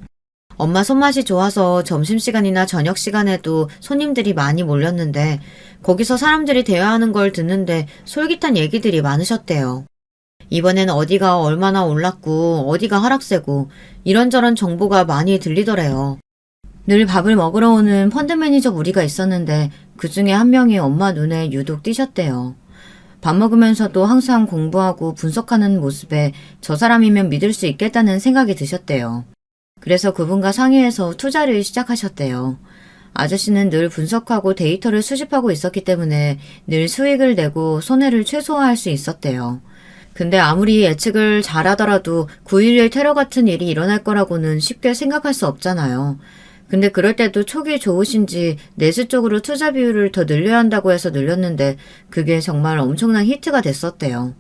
엄마 손맛이 좋아서 점심시간이나 저녁시간에도 손님들이 많이 몰렸는데 거기서 사람들이 대화하는 걸 듣는데 솔깃한 얘기들이 많으셨대요. 이번엔 어디가 얼마나 올랐고 어디가 하락세고 이런저런 정보가 많이 들리더래요. 늘 밥을 먹으러 오는 펀드 매니저 무리가 있었는데 그 중에 한 명이 엄마 눈에 유독 띄셨대요. 밥 먹으면서도 항상 공부하고 분석하는 모습에 저 사람이면 믿을 수 있겠다는 생각이 드셨대요. 그래서 그분과 상의해서 투자를 시작하셨대요. 아저씨는 늘 분석하고 데이터를 수집하고 있었기 때문에 늘 수익을 내고 손해를 최소화할 수 있었대요. 근데 아무리 예측을 잘하더라도 9.11 테러 같은 일이 일어날 거라고는 쉽게 생각할 수 없잖아요. 근데 그럴 때도 촉이 좋으신지 내수 쪽으로 투자 비율을 더 늘려야 한다고 해서 늘렸는데 그게 정말 엄청난 히트가 됐었대요.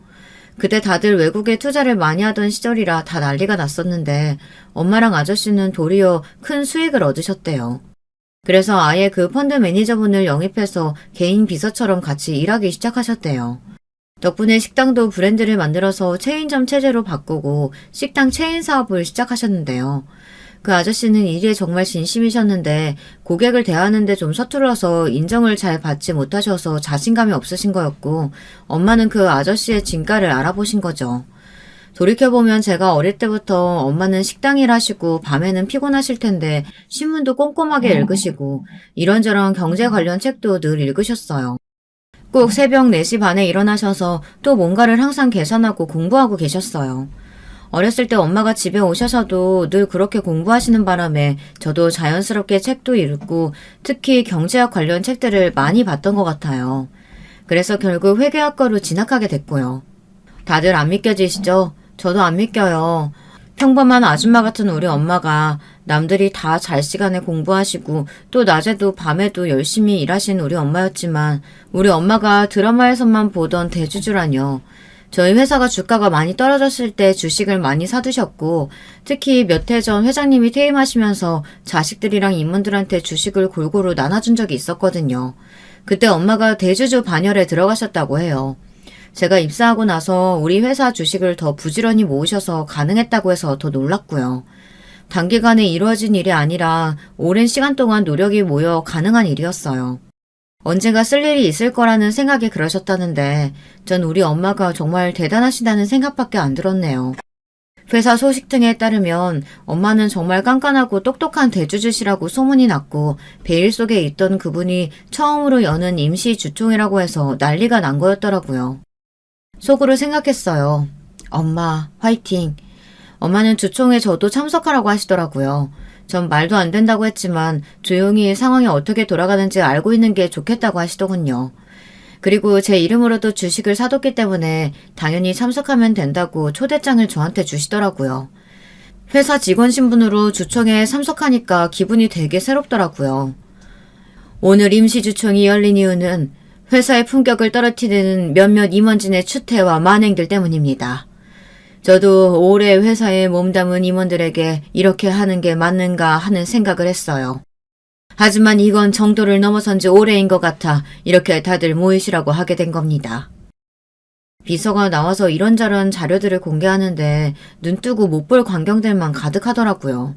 그때 다들 외국에 투자를 많이 하던 시절이라 다 난리가 났었는데 엄마랑 아저씨는 도리어 큰 수익을 얻으셨대요. 그래서 아예 그 펀드 매니저분을 영입해서 개인 비서처럼 같이 일하기 시작하셨대요. 덕분에 식당도 브랜드를 만들어서 체인점 체제로 바꾸고 식당 체인 사업을 시작하셨는데요. 그 아저씨는 일에 정말 진심이셨는데 고객을 대하는데 좀 서툴러서 인정을 잘 받지 못하셔서 자신감이 없으신 거였고 엄마는 그 아저씨의 진가를 알아보신 거죠. 돌이켜보면 제가 어릴 때부터 엄마는 식당 일 하시고 밤에는 피곤하실 텐데 신문도 꼼꼼하게 읽으시고 이런저런 경제 관련 책도 늘 읽으셨어요. 꼭 새벽 4시 반에 일어나셔서 또 뭔가를 항상 계산하고 공부하고 계셨어요. 어렸을 때 엄마가 집에 오셔서도 늘 그렇게 공부하시는 바람에 저도 자연스럽게 책도 읽고 특히 경제학 관련 책들을 많이 봤던 것 같아요. 그래서 결국 회계학과로 진학하게 됐고요. 다들 안 믿겨지시죠? 저도 안 믿겨요. 평범한 아줌마 같은 우리 엄마가 남들이 다 잘 시간에 공부하시고 또 낮에도 밤에도 열심히 일하신 우리 엄마였지만 우리 엄마가 드라마에서만 보던 대주주라뇨. 저희 회사가 주가가 많이 떨어졌을 때 주식을 많이 사두셨고 특히 몇 해 전 회장님이 퇴임하시면서 자식들이랑 임원들한테 주식을 골고루 나눠준 적이 있었거든요. 그때 엄마가 대주주 반열에 들어가셨다고 해요. 제가 입사하고 나서 우리 회사 주식을 더 부지런히 모으셔서 가능했다고 해서 더 놀랐고요. 단기간에 이루어진 일이 아니라 오랜 시간 동안 노력이 모여 가능한 일이었어요. 언젠가 쓸 일이 있을 거라는 생각에 그러셨다는데 전 우리 엄마가 정말 대단하시다는 생각밖에 안 들었네요. 회사 소식 등에 따르면 엄마는 정말 깐깐하고 똑똑한 대주주시라고 소문이 났고 베일 속에 있던 그분이 처음으로 여는 임시 주총이라고 해서 난리가 난 거였더라고요. 속으로 생각했어요. 엄마, 화이팅. 엄마는 주총에 저도 참석하라고 하시더라고요. 전 말도 안 된다고 했지만 조용히 상황이 어떻게 돌아가는지 알고 있는 게 좋겠다고 하시더군요. 그리고 제 이름으로도 주식을 사뒀기 때문에 당연히 참석하면 된다고 초대장을 저한테 주시더라고요. 회사 직원 신분으로 주총에 참석하니까 기분이 되게 새롭더라고요. 오늘 임시주총이 열린 이유는 회사의 품격을 떨어뜨리는 몇몇 임원진의 추태와 만행들 때문입니다. 저도 오래 회사에 몸담은 임원들에게 이렇게 하는 게 맞는가 하는 생각을 했어요. 하지만 이건 정도를 넘어선 지 오래인 것 같아 이렇게 다들 모이시라고 하게 된 겁니다. 비서가 나와서 이런저런 자료들을 공개하는데 눈뜨고 못 볼 광경들만 가득하더라고요.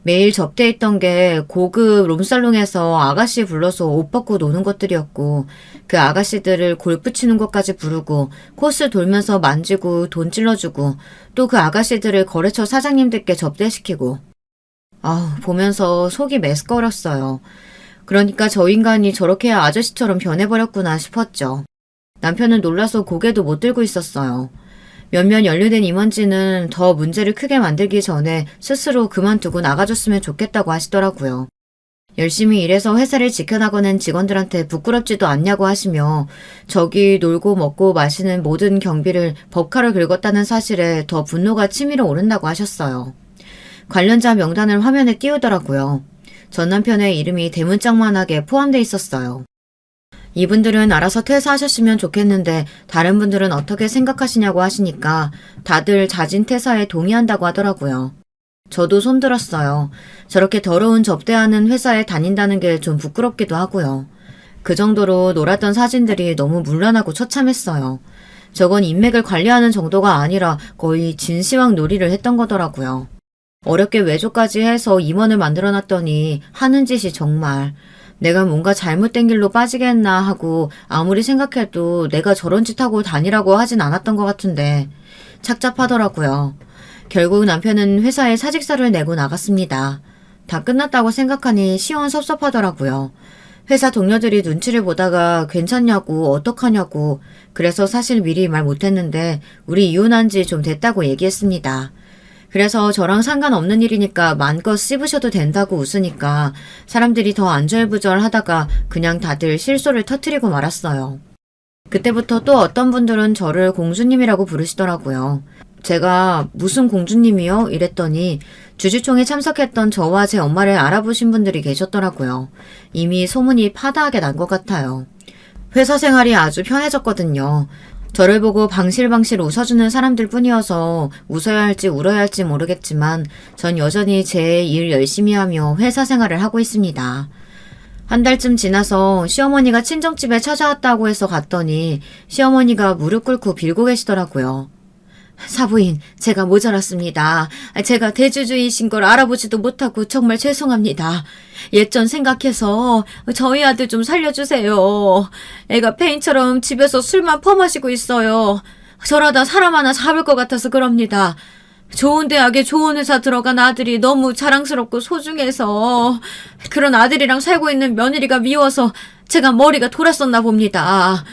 매일 접대했던 게 고급 롬살롱에서 아가씨 불러서 옷 벗고 노는 것들이었고 그 아가씨들을 골프 치는 것까지 부르고 코스 돌면서 만지고 돈 찔러주고 또 그 아가씨들을 거래처 사장님들께 접대시키고 보면서 속이 메스꺼렸어요. 그러니까 저 인간이 저렇게 아저씨처럼 변해버렸구나 싶었죠. 남편은 놀라서 고개도 못 들고 있었어요. 몇몇 연루된 임원진은 더 문제를 크게 만들기 전에 스스로 그만두고 나가줬으면 좋겠다고 하시더라고요. 열심히 일해서 회사를 지켜나가는 직원들한테 부끄럽지도 않냐고 하시며 저기 놀고 먹고 마시는 모든 경비를 법카로 긁었다는 사실에 더 분노가 치밀어 오른다고 하셨어요. 관련자 명단을 화면에 띄우더라고요. 전 남편의 이름이 대문짝만하게 포함돼 있었어요. 이분들은 알아서 퇴사하셨으면 좋겠는데 다른 분들은 어떻게 생각하시냐고 하시니까 다들 자진 퇴사에 동의한다고 하더라고요. 저도 손들었어요. 저렇게 더러운 접대하는 회사에 다닌다는 게 좀 부끄럽기도 하고요. 그 정도로 놀았던 사진들이 너무 문란하고 처참했어요. 저건 인맥을 관리하는 정도가 아니라 거의 진시황 놀이를 했던 거더라고요. 어렵게 외조까지 해서 임원을 만들어놨더니 하는 짓이 정말 내가 뭔가 잘못된 길로 빠지겠나 하고 아무리 생각해도 내가 저런 짓 하고 다니라고 하진 않았던 것 같은데 착잡하더라고요. 결국 남편은 회사에 사직서를 내고 나갔습니다. 다 끝났다고 생각하니 시원섭섭하더라고요. 회사 동료들이 눈치를 보다가 괜찮냐고 어떡하냐고 그래서 사실 미리 말 못했는데 우리 이혼한 지 좀 됐다고 얘기했습니다. 그래서 저랑 상관없는 일이니까 마음껏 씹으셔도 된다고 웃으니까 사람들이 더 안절부절 하다가 그냥 다들 실소를 터뜨리고 말았어요. 그때부터 또 어떤 분들은 저를 공주님이라고 부르시더라고요. 제가 무슨 공주님이요? 이랬더니 주주총에 참석했던 저와 제 엄마를 알아보신 분들이 계셨더라고요. 이미 소문이 파다하게 난 것 같아요. 회사 생활이 아주 편해졌거든요. 저를 보고 방실방실 웃어주는 사람들 뿐이어서 웃어야 할지 울어야 할지 모르겠지만 전 여전히 제 일 열심히 하며 회사 생활을 하고 있습니다. 한 달쯤 지나서 시어머니가 친정집에 찾아왔다고 해서 갔더니 시어머니가 무릎 꿇고 빌고 계시더라고요. 사부인, 제가 모자랐습니다. 제가 대주주이신 걸 알아보지도 못하고 정말 죄송합니다. 예전 생각해서 저희 아들 좀 살려주세요. 애가 페인처럼 집에서 술만 퍼마시고 있어요. 저러다 사람 하나 잡을 것 같아서 그럽니다. 좋은 대학에 좋은 회사 들어간 아들이 너무 자랑스럽고 소중해서 그런 아들이랑 살고 있는 며느리가 미워서 제가 머리가 돌았었나 봅니다.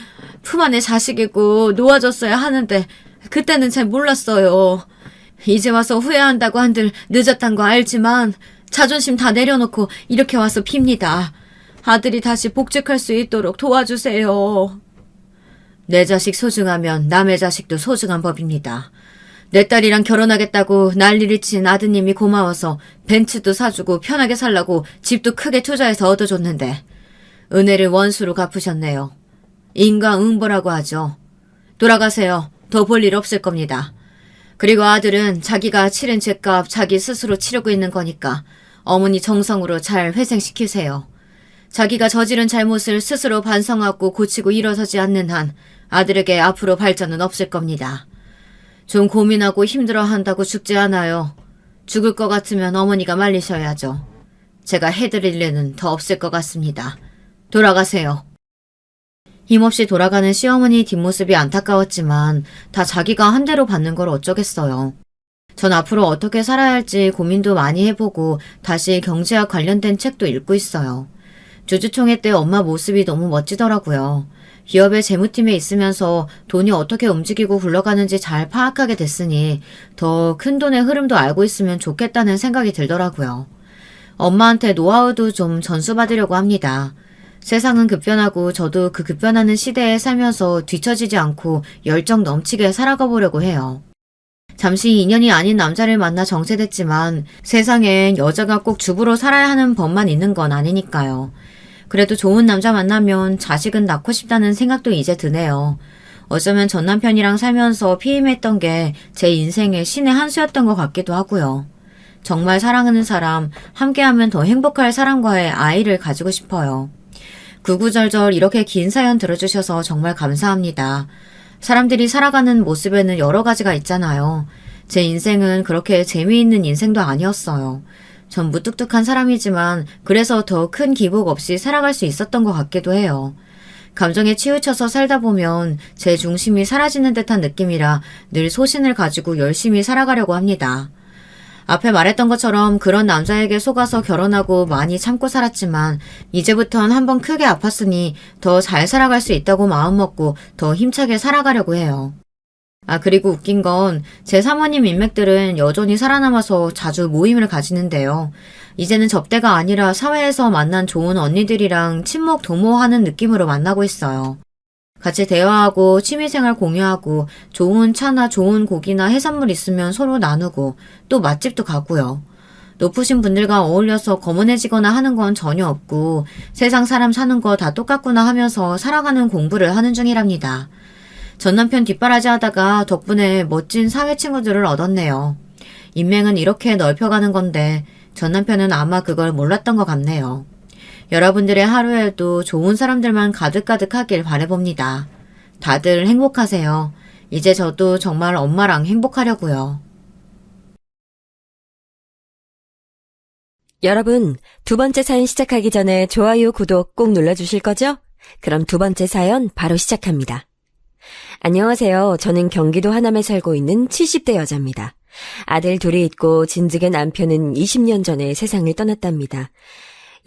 품 안에 자식이고 놓아줬어야 하는데 그때는 잘 몰랐어요. 이제 와서 후회한다고 한들 늦었단 거 알지만 자존심 다 내려놓고 이렇게 와서 핍니다. 아들이 다시 복직할 수 있도록 도와주세요. 내 자식 소중하면 남의 자식도 소중한 법입니다. 내 딸이랑 결혼하겠다고 난리를 친 아드님이 고마워서 벤츠도 사주고 편하게 살라고 집도 크게 투자해서 얻어줬는데 은혜를 원수로 갚으셨네요. 인과응보라고 하죠. 돌아가세요. 더 볼 일 없을 겁니다. 그리고 아들은 자기가 치른 죄값 자기 스스로 치르고 있는 거니까 어머니 정성으로 잘 회생시키세요. 자기가 저지른 잘못을 스스로 반성하고 고치고 일어서지 않는 한 아들에게 앞으로 발전은 없을 겁니다. 좀 고민하고 힘들어한다고 죽지 않아요. 죽을 것 같으면 어머니가 말리셔야죠. 제가 해드릴 일은 더 없을 것 같습니다. 돌아가세요. 힘없이 돌아가는 시어머니 뒷모습이 안타까웠지만 다 자기가 한 대로 받는 걸 어쩌겠어요. 전 앞으로 어떻게 살아야 할지 고민도 많이 해보고 다시 경제학 관련된 책도 읽고 있어요. 주주총회 때 엄마 모습이 너무 멋지더라고요. 기업의 재무팀에 있으면서 돈이 어떻게 움직이고 굴러가는지 잘 파악하게 됐으니 더 큰 돈의 흐름도 알고 있으면 좋겠다는 생각이 들더라고요. 엄마한테 노하우도 좀 전수받으려고 합니다. 세상은 급변하고 저도 그 급변하는 시대에 살면서 뒤처지지 않고 열정 넘치게 살아가 보려고 해요. 잠시 인연이 아닌 남자를 만나 정체됐지만 세상엔 여자가 꼭 주부로 살아야 하는 법만 있는 건 아니니까요. 그래도 좋은 남자 만나면 자식은 낳고 싶다는 생각도 이제 드네요. 어쩌면 전 남편이랑 살면서 피임했던 게 제 인생의 신의 한 수였던 것 같기도 하고요. 정말 사랑하는 사람, 함께하면 더 행복할 사람과의 아이를 가지고 싶어요. 구구절절 이렇게 긴 사연 들어주셔서 정말 감사합니다. 사람들이 살아가는 모습에는 여러 가지가 있잖아요. 제 인생은 그렇게 재미있는 인생도 아니었어요. 전 무뚝뚝한 사람이지만 그래서 더 큰 기복 없이 살아갈 수 있었던 것 같기도 해요. 감정에 치우쳐서 살다 보면 제 중심이 사라지는 듯한 느낌이라 늘 소신을 가지고 열심히 살아가려고 합니다. 앞에 말했던 것처럼 그런 남자에게 속아서 결혼하고 많이 참고 살았지만 이제부턴 한번 크게 아팠으니 더 잘 살아갈 수 있다고 마음먹고 더 힘차게 살아가려고 해요. 그리고 웃긴 건 제 사모님 인맥들은 여전히 살아남아서 자주 모임을 가지는데요. 이제는 접대가 아니라 사회에서 만난 좋은 언니들이랑 친목 도모하는 느낌으로 만나고 있어요. 같이 대화하고 취미생활 공유하고 좋은 차나 좋은 고기나 해산물 있으면 서로 나누고 또 맛집도 가고요. 높으신 분들과 어울려서 거만해지거나 하는 건 전혀 없고 세상 사람 사는 거 다 똑같구나 하면서 살아가는 공부를 하는 중이랍니다. 전 남편 뒷바라지 하다가 덕분에 멋진 사회 친구들을 얻었네요. 인맥은 이렇게 넓혀가는 건데 전 남편은 아마 그걸 몰랐던 것 같네요. 여러분들의 하루에도 좋은 사람들만 가득가득하길 바라봅니다. 다들 행복하세요. 이제 저도 정말 엄마랑 행복하려고요. 여러분, 두 번째 사연 시작하기 전에 좋아요, 구독 꼭 눌러주실 거죠? 그럼 두 번째 사연 바로 시작합니다. 안녕하세요. 저는 경기도 하남에 살고 있는 70대 여자입니다. 아들 둘이 있고 진즉의 남편은 20년 전에 세상을 떠났답니다.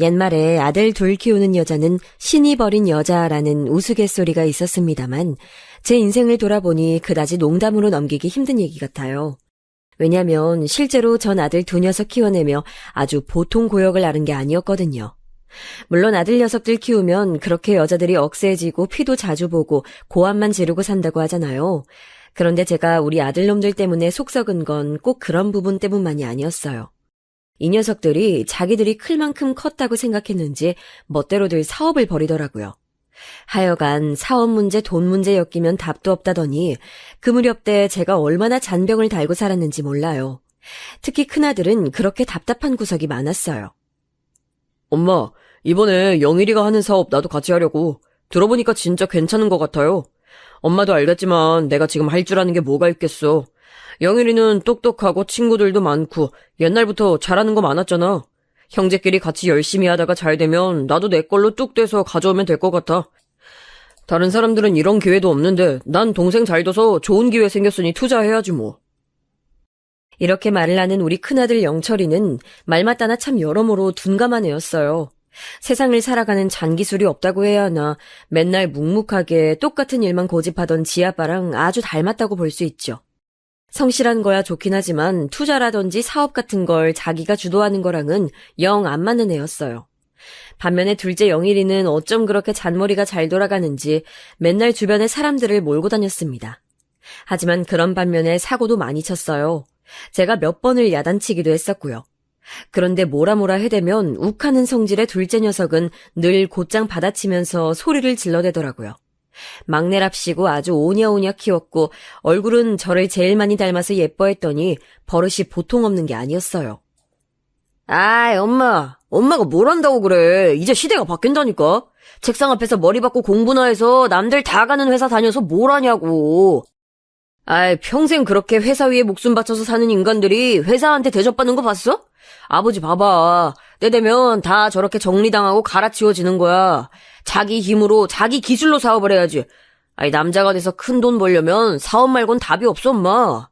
옛말에 아들 둘 키우는 여자는 신이 버린 여자라는 우스갯소리가 있었습니다만 제 인생을 돌아보니 그다지 농담으로 넘기기 힘든 얘기 같아요. 왜냐면 실제로 전 아들 두 녀석 키워내며 아주 보통 고역을 앓은 게 아니었거든요. 물론 아들 녀석들 키우면 그렇게 여자들이 억세지고 피도 자주 보고 고함만 지르고 산다고 하잖아요. 그런데 제가 우리 아들놈들 때문에 속 썩은 건 꼭 그런 부분 때문만이 아니었어요. 이 녀석들이 자기들이 클 만큼 컸다고 생각했는지 멋대로들 사업을 벌이더라고요. 하여간 사업 문제, 돈 문제 엮이면 답도 없다더니 그 무렵 때 제가 얼마나 잔병을 달고 살았는지 몰라요. 특히 큰아들은 그렇게 답답한 구석이 많았어요. 엄마, 이번에 영일이가 하는 사업 나도 같이 하려고. 들어보니까 진짜 괜찮은 것 같아요. 엄마도 알겠지만 내가 지금 할 줄 아는 게 뭐가 있겠어. 영일이는 똑똑하고 친구들도 많고 옛날부터 잘하는 거 많았잖아. 형제끼리 같이 열심히 하다가 잘 되면 나도 내 걸로 뚝 떼서 가져오면 될 것 같아. 다른 사람들은 이런 기회도 없는데 난 동생 잘 둬서 좋은 기회 생겼으니 투자해야지 뭐. 이렇게 말을 하는 우리 큰아들 영철이는 말마따나 참 여러모로 둔감한 애였어요. 세상을 살아가는 잔기술이 없다고 해야 하나 맨날 묵묵하게 똑같은 일만 고집하던 지아빠랑 아주 닮았다고 볼 수 있죠. 성실한 거야 좋긴 하지만 투자라든지 사업 같은 걸 자기가 주도하는 거랑은 영 안 맞는 애였어요. 반면에 둘째 영일이는 어쩜 그렇게 잔머리가 잘 돌아가는지 맨날 주변에 사람들을 몰고 다녔습니다. 하지만 그런 반면에 사고도 많이 쳤어요. 제가 몇 번을 야단치기도 했었고요. 그런데 뭐라 해대면 욱하는 성질의 둘째 녀석은 늘 곧장 받아치면서 소리를 질러대더라고요. 막내랍시고 아주 오냐오냐 키웠고 얼굴은 저를 제일 많이 닮아서 예뻐했더니 버릇이 보통 없는 게 아니었어요. 아이, 엄마가 뭘 한다고 그래. 이제 시대가 바뀐다니까. 책상 앞에서 머리 박고 공부나 해서 남들 다 가는 회사 다녀서 뭘 하냐고. 아이, 평생 그렇게 회사 위에 목숨 바쳐서 사는 인간들이 회사한테 대접받는 거 봤어? 아버지 봐봐. 때 되면 다 저렇게 정리당하고 갈아치워지는 거야. 자기 힘으로 자기 기술로 사업을 해야지. 아이, 남자가 돼서 큰 돈 벌려면 사업 말곤 답이 없어, 엄마.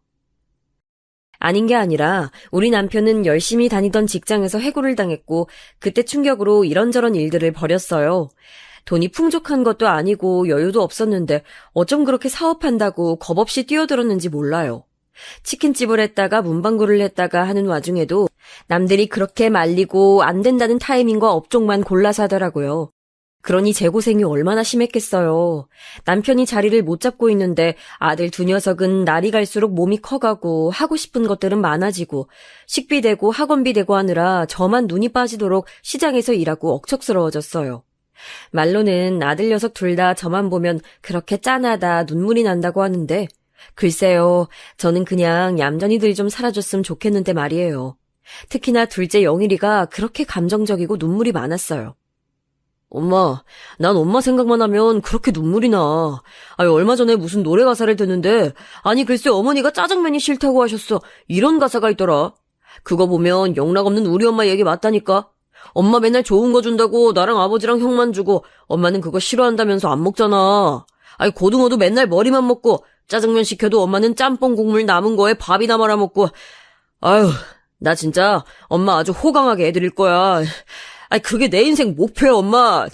아닌 게 아니라 우리 남편은 열심히 다니던 직장에서 해고를 당했고 그때 충격으로 이런저런 일들을 벌였어요. 돈이 풍족한 것도 아니고 여유도 없었는데 어쩜 그렇게 사업한다고 겁없이 뛰어들었는지 몰라요. 치킨집을 했다가 문방구를 했다가 하는 와중에도 남들이 그렇게 말리고 안 된다는 타이밍과 업종만 골라서 하더라고요. 그러니 제 고생이 얼마나 심했겠어요. 남편이 자리를 못 잡고 있는데 아들 두 녀석은 날이 갈수록 몸이 커가고 하고 싶은 것들은 많아지고 식비 대고 학원비 대고 하느라 저만 눈이 빠지도록 시장에서 일하고 억척스러워졌어요. 말로는 아들 녀석 둘 다 저만 보면 그렇게 짠하다 눈물이 난다고 하는데 글쎄요, 저는 그냥 얌전히들 좀 살아줬으면 좋겠는데 말이에요. 특히나 둘째 영일이가 그렇게 감정적이고 눈물이 많았어요. 엄마, 난 엄마 생각만 하면 그렇게 눈물이 나. 아니, 얼마 전에 무슨 노래 가사를 듣는데, 아니, 글쎄 어머니가 짜장면이 싫다고 하셨어. 이런 가사가 있더라. 그거 보면 영락 없는 우리 엄마 얘기 맞다니까. 엄마 맨날 좋은 거 준다고 나랑 아버지랑 형만 주고, 엄마는 그거 싫어한다면서 안 먹잖아. 아니, 고등어도 맨날 머리만 먹고, 짜장면 시켜도 엄마는 짬뽕 국물 남은 거에 밥이나 말아 먹고. 아유, 나 진짜 엄마 아주 호강하게 애들일 거야. 아니, 그게 내 인생 목표야, 엄마.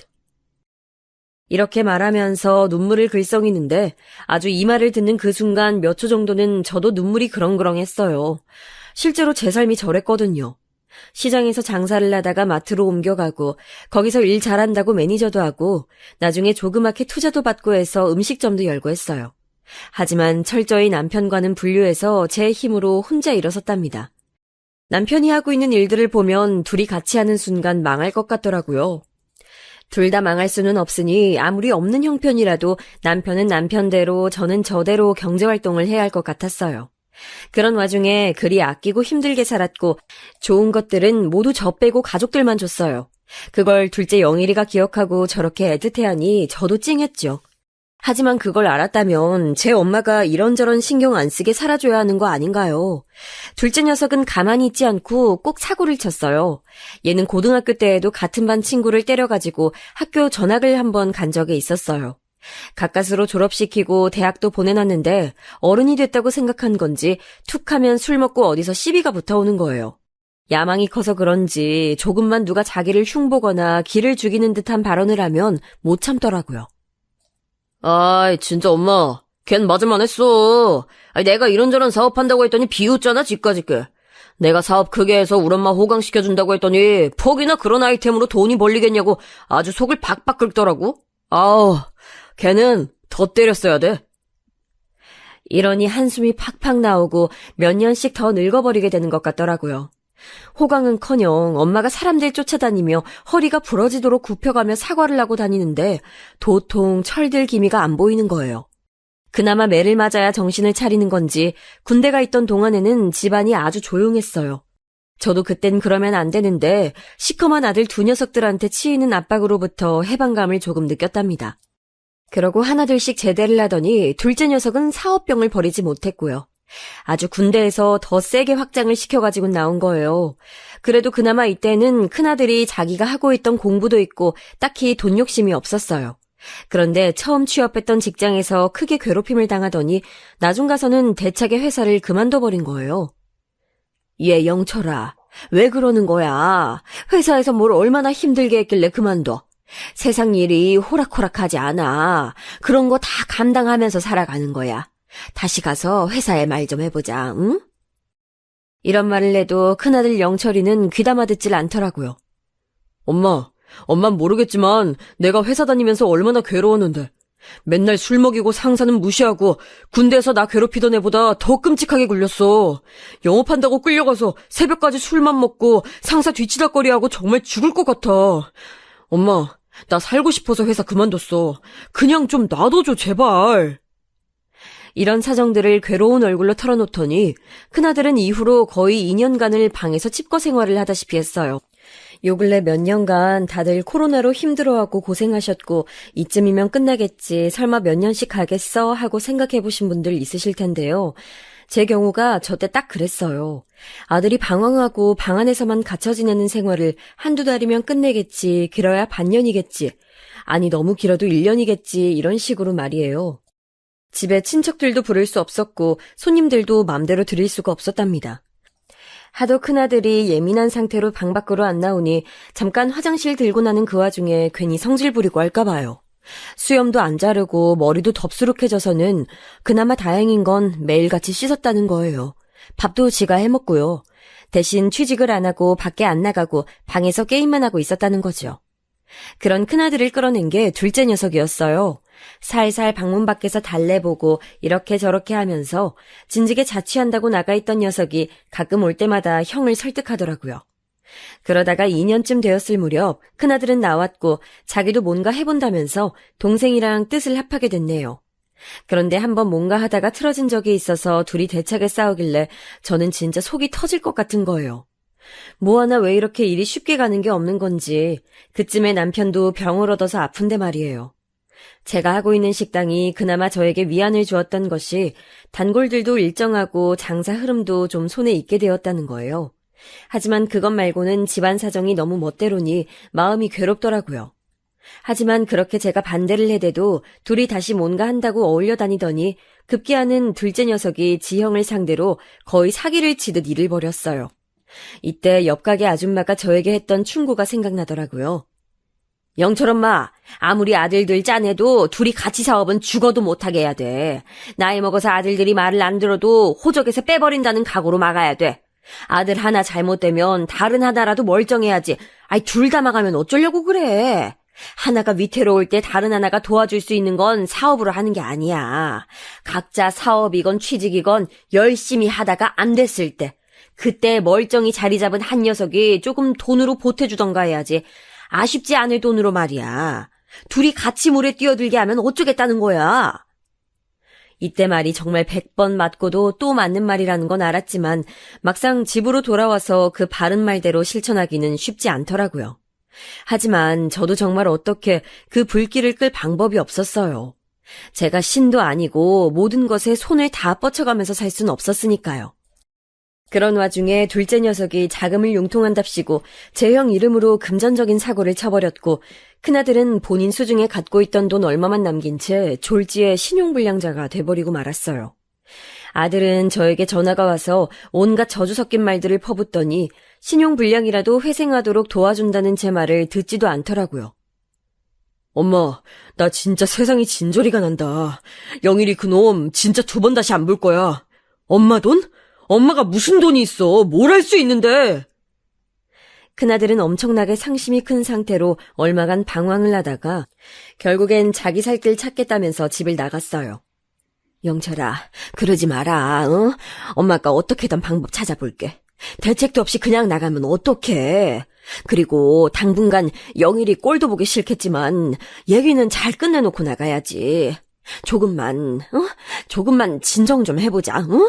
이렇게 말하면서 눈물을 글썽이는데 아주 이 말을 듣는 그 순간 몇 초 정도는 저도 눈물이 그렁그렁했어요. 실제로 제 삶이 저랬거든요. 시장에서 장사를 하다가 마트로 옮겨가고 거기서 일 잘한다고 매니저도 하고 나중에 조그맣게 투자도 받고 해서 음식점도 열고 했어요. 하지만 철저히 남편과는 분류해서 제 힘으로 혼자 일어섰답니다. 남편이 하고 있는 일들을 보면 둘이 같이 하는 순간 망할 것 같더라고요. 둘 다 망할 수는 없으니 아무리 없는 형편이라도 남편은 남편대로 저는 저대로 경제활동을 해야 할 것 같았어요. 그런 와중에 그리 아끼고 힘들게 살았고 좋은 것들은 모두 저 빼고 가족들만 줬어요. 그걸 둘째 영일이가 기억하고 저렇게 애틋해하니 저도 찡했죠. 하지만 그걸 알았다면 제 엄마가 이런저런 신경 안 쓰게 살아줘야 하는 거 아닌가요? 둘째 녀석은 가만히 있지 않고 꼭 사고를 쳤어요. 얘는 고등학교 때에도 같은 반 친구를 때려가지고 학교 전학을 한번 간 적이 있었어요. 가까스로 졸업시키고 대학도 보내놨는데 어른이 됐다고 생각한 건지 툭 하면 술 먹고 어디서 시비가 붙어오는 거예요. 야망이 커서 그런지 조금만 누가 자기를 흉보거나 기를 죽이는 듯한 발언을 하면 못 참더라고요. 아이, 진짜 엄마. 걘 맞을만 했어. 아니, 내가 이런저런 사업한다고 했더니 비웃잖아, 집까짓게. 내가 사업 크게 해서 우리 엄마 호강시켜준다고 했더니 퍽이나 그런 아이템으로 돈이 벌리겠냐고 아주 속을 박박 긁더라고. 아우, 걔는 더 때렸어야 돼. 이러니 한숨이 팍팍 나오고 몇 년씩 더 늙어버리게 되는 것 같더라고요. 호강은커녕 엄마가 사람들 쫓아다니며 허리가 부러지도록 굽혀가며 사과를 하고 다니는데 도통 철들 기미가 안 보이는 거예요. 그나마 매를 맞아야 정신을 차리는 건지 군대가 있던 동안에는 집안이 아주 조용했어요. 저도 그땐 그러면 안 되는데 시커먼 아들 두 녀석들한테 치이는 압박으로부터 해방감을 조금 느꼈답니다. 그러고 하나둘씩 제대를 하더니 둘째 녀석은 사업병을 버리지 못했고요. 아주 군대에서 더 세게 확장을 시켜가지고 나온 거예요. 그래도 그나마 이때는 큰아들이 자기가 하고 있던 공부도 있고 딱히 돈 욕심이 없었어요. 그런데 처음 취업했던 직장에서 크게 괴롭힘을 당하더니 나중 가서는 대차게 회사를 그만둬버린 거예요. 얘 영철아, 왜 그러는 거야? 회사에서 뭘 얼마나 힘들게 했길래 그만둬? 세상 일이 호락호락하지 않아. 그런 거 다 감당하면서 살아가는 거야. 다시 가서 회사에 말 좀 해보자, 응? 이런 말을 해도 큰아들 영철이는 귀담아 듣질 않더라고요. 엄만 모르겠지만 내가 회사 다니면서 얼마나 괴로웠는데. 맨날 술 먹이고 상사는 무시하고 군대에서 나 괴롭히던 애보다 더 끔찍하게 굴렸어. 영업한다고 끌려가서 새벽까지 술만 먹고 상사 뒤치다거리하고 정말 죽을 것 같아. 엄마, 나 살고 싶어서 회사 그만뒀어. 그냥 좀 놔둬줘, 제발. 이런 사정들을 괴로운 얼굴로 털어놓더니 큰아들은 이후로 거의 2년간을 방에서 칩거 생활을 하다시피 했어요. 요 근래 몇 년간 다들 코로나로 힘들어하고 고생하셨고 이쯤이면 끝나겠지, 설마 몇 년씩 가겠어 하고 생각해보신 분들 있으실 텐데요. 제 경우가 저때 딱 그랬어요. 아들이 방황하고 방 안에서만 갇혀 지내는 생활을 한두 달이면 끝내겠지, 길어야 반년이겠지, 아니 너무 길어도 1년이겠지 이런 식으로 말이에요. 집에 친척들도 부를 수 없었고 손님들도 맘대로 들일 수가 없었답니다. 하도 큰아들이 예민한 상태로 방 밖으로 안 나오니 잠깐 화장실 들고 나는 그 와중에 괜히 성질 부리고 할까 봐요. 수염도 안 자르고 머리도 덥수룩해져서는 그나마 다행인 건 매일같이 씻었다는 거예요. 밥도 지가 해먹고요. 대신 취직을 안 하고 밖에 안 나가고 방에서 게임만 하고 있었다는 거죠. 그런 큰아들을 끌어낸 게 둘째 녀석이었어요. 살살 방문 밖에서 달래보고 이렇게 저렇게 하면서 진즉에 자취한다고 나가 있던 녀석이 가끔 올 때마다 형을 설득하더라고요. 그러다가 2년쯤 되었을 무렵 큰아들은 나왔고 자기도 뭔가 해본다면서 동생이랑 뜻을 합하게 됐네요. 그런데 한번 뭔가 하다가 틀어진 적이 있어서 둘이 대차게 싸우길래 저는 진짜 속이 터질 것 같은 거예요. 뭐 하나 왜 이렇게 일이 쉽게 가는 게 없는 건지 그쯤에 남편도 병을 얻어서 아픈데 말이에요. 제가 하고 있는 식당이 그나마 저에게 위안을 주었던 것이 단골들도 일정하고 장사 흐름도 좀 손에 익게 되었다는 거예요. 하지만 그것 말고는 집안 사정이 너무 멋대로니 마음이 괴롭더라고요. 하지만 그렇게 제가 반대를 해대도 둘이 다시 뭔가 한다고 어울려 다니더니 급기야는 둘째 녀석이 지형을 상대로 거의 사기를 치듯 일을 벌였어요. 이때 옆 가게 아줌마가 저에게 했던 충고가 생각나더라고요. 영철 엄마, 아무리 아들들 짜내도 둘이 같이 사업은 죽어도 못하게 해야 돼. 나이 먹어서 아들들이 말을 안 들어도 호적에서 빼버린다는 각오로 막아야 돼. 아들 하나 잘못되면 다른 하나라도 멀쩡해야지. 아이, 둘 다 막으면 어쩌려고 그래. 하나가 위태로울 때 다른 하나가 도와줄 수 있는 건 사업으로 하는 게 아니야. 각자 사업이건 취직이건 열심히 하다가 안 됐을 때, 그때 멀쩡히 자리 잡은 한 녀석이 조금 돈으로 보태주던가 해야지. 아쉽지 않을 돈으로 말이야. 둘이 같이 물에 뛰어들게 하면 어쩌겠다는 거야. 이때 말이 정말 100번 맞고도 또 맞는 말이라는 건 알았지만 막상 집으로 돌아와서 그 바른 말대로 실천하기는 쉽지 않더라고요. 하지만 저도 정말 어떻게 그 불길을 끌 방법이 없었어요. 제가 신도 아니고 모든 것에 손을 다 뻗쳐가면서 살 순 없었으니까요. 그런 와중에 둘째 녀석이 자금을 융통한답시고 제 형 이름으로 금전적인 사고를 쳐버렸고 큰아들은 본인 수중에 갖고 있던 돈 얼마만 남긴 채 졸지에 신용불량자가 돼버리고 말았어요. 아들은 저에게 전화가 와서 온갖 저주 섞인 말들을 퍼붓더니 신용불량이라도 회생하도록 도와준다는 제 말을 듣지도 않더라고요. 엄마, 나 진짜 세상이 진저리가 난다. 영일이 그놈 진짜 2번 다시 안 볼 거야. 엄마 돈? 엄마가 무슨 돈이 있어? 뭘 할 수 있는데? 큰아들은 엄청나게 상심이 큰 상태로 얼마간 방황을 하다가 결국엔 자기 살 길 찾겠다면서 집을 나갔어요. 영철아, 그러지 마라, 어? 엄마가 어떻게든 방법 찾아볼게. 대책도 없이 그냥 나가면 어떡해. 그리고 당분간 영일이 꼴도 보기 싫겠지만 얘기는 잘 끝내놓고 나가야지. 조금만 진정 좀 해보자, 어?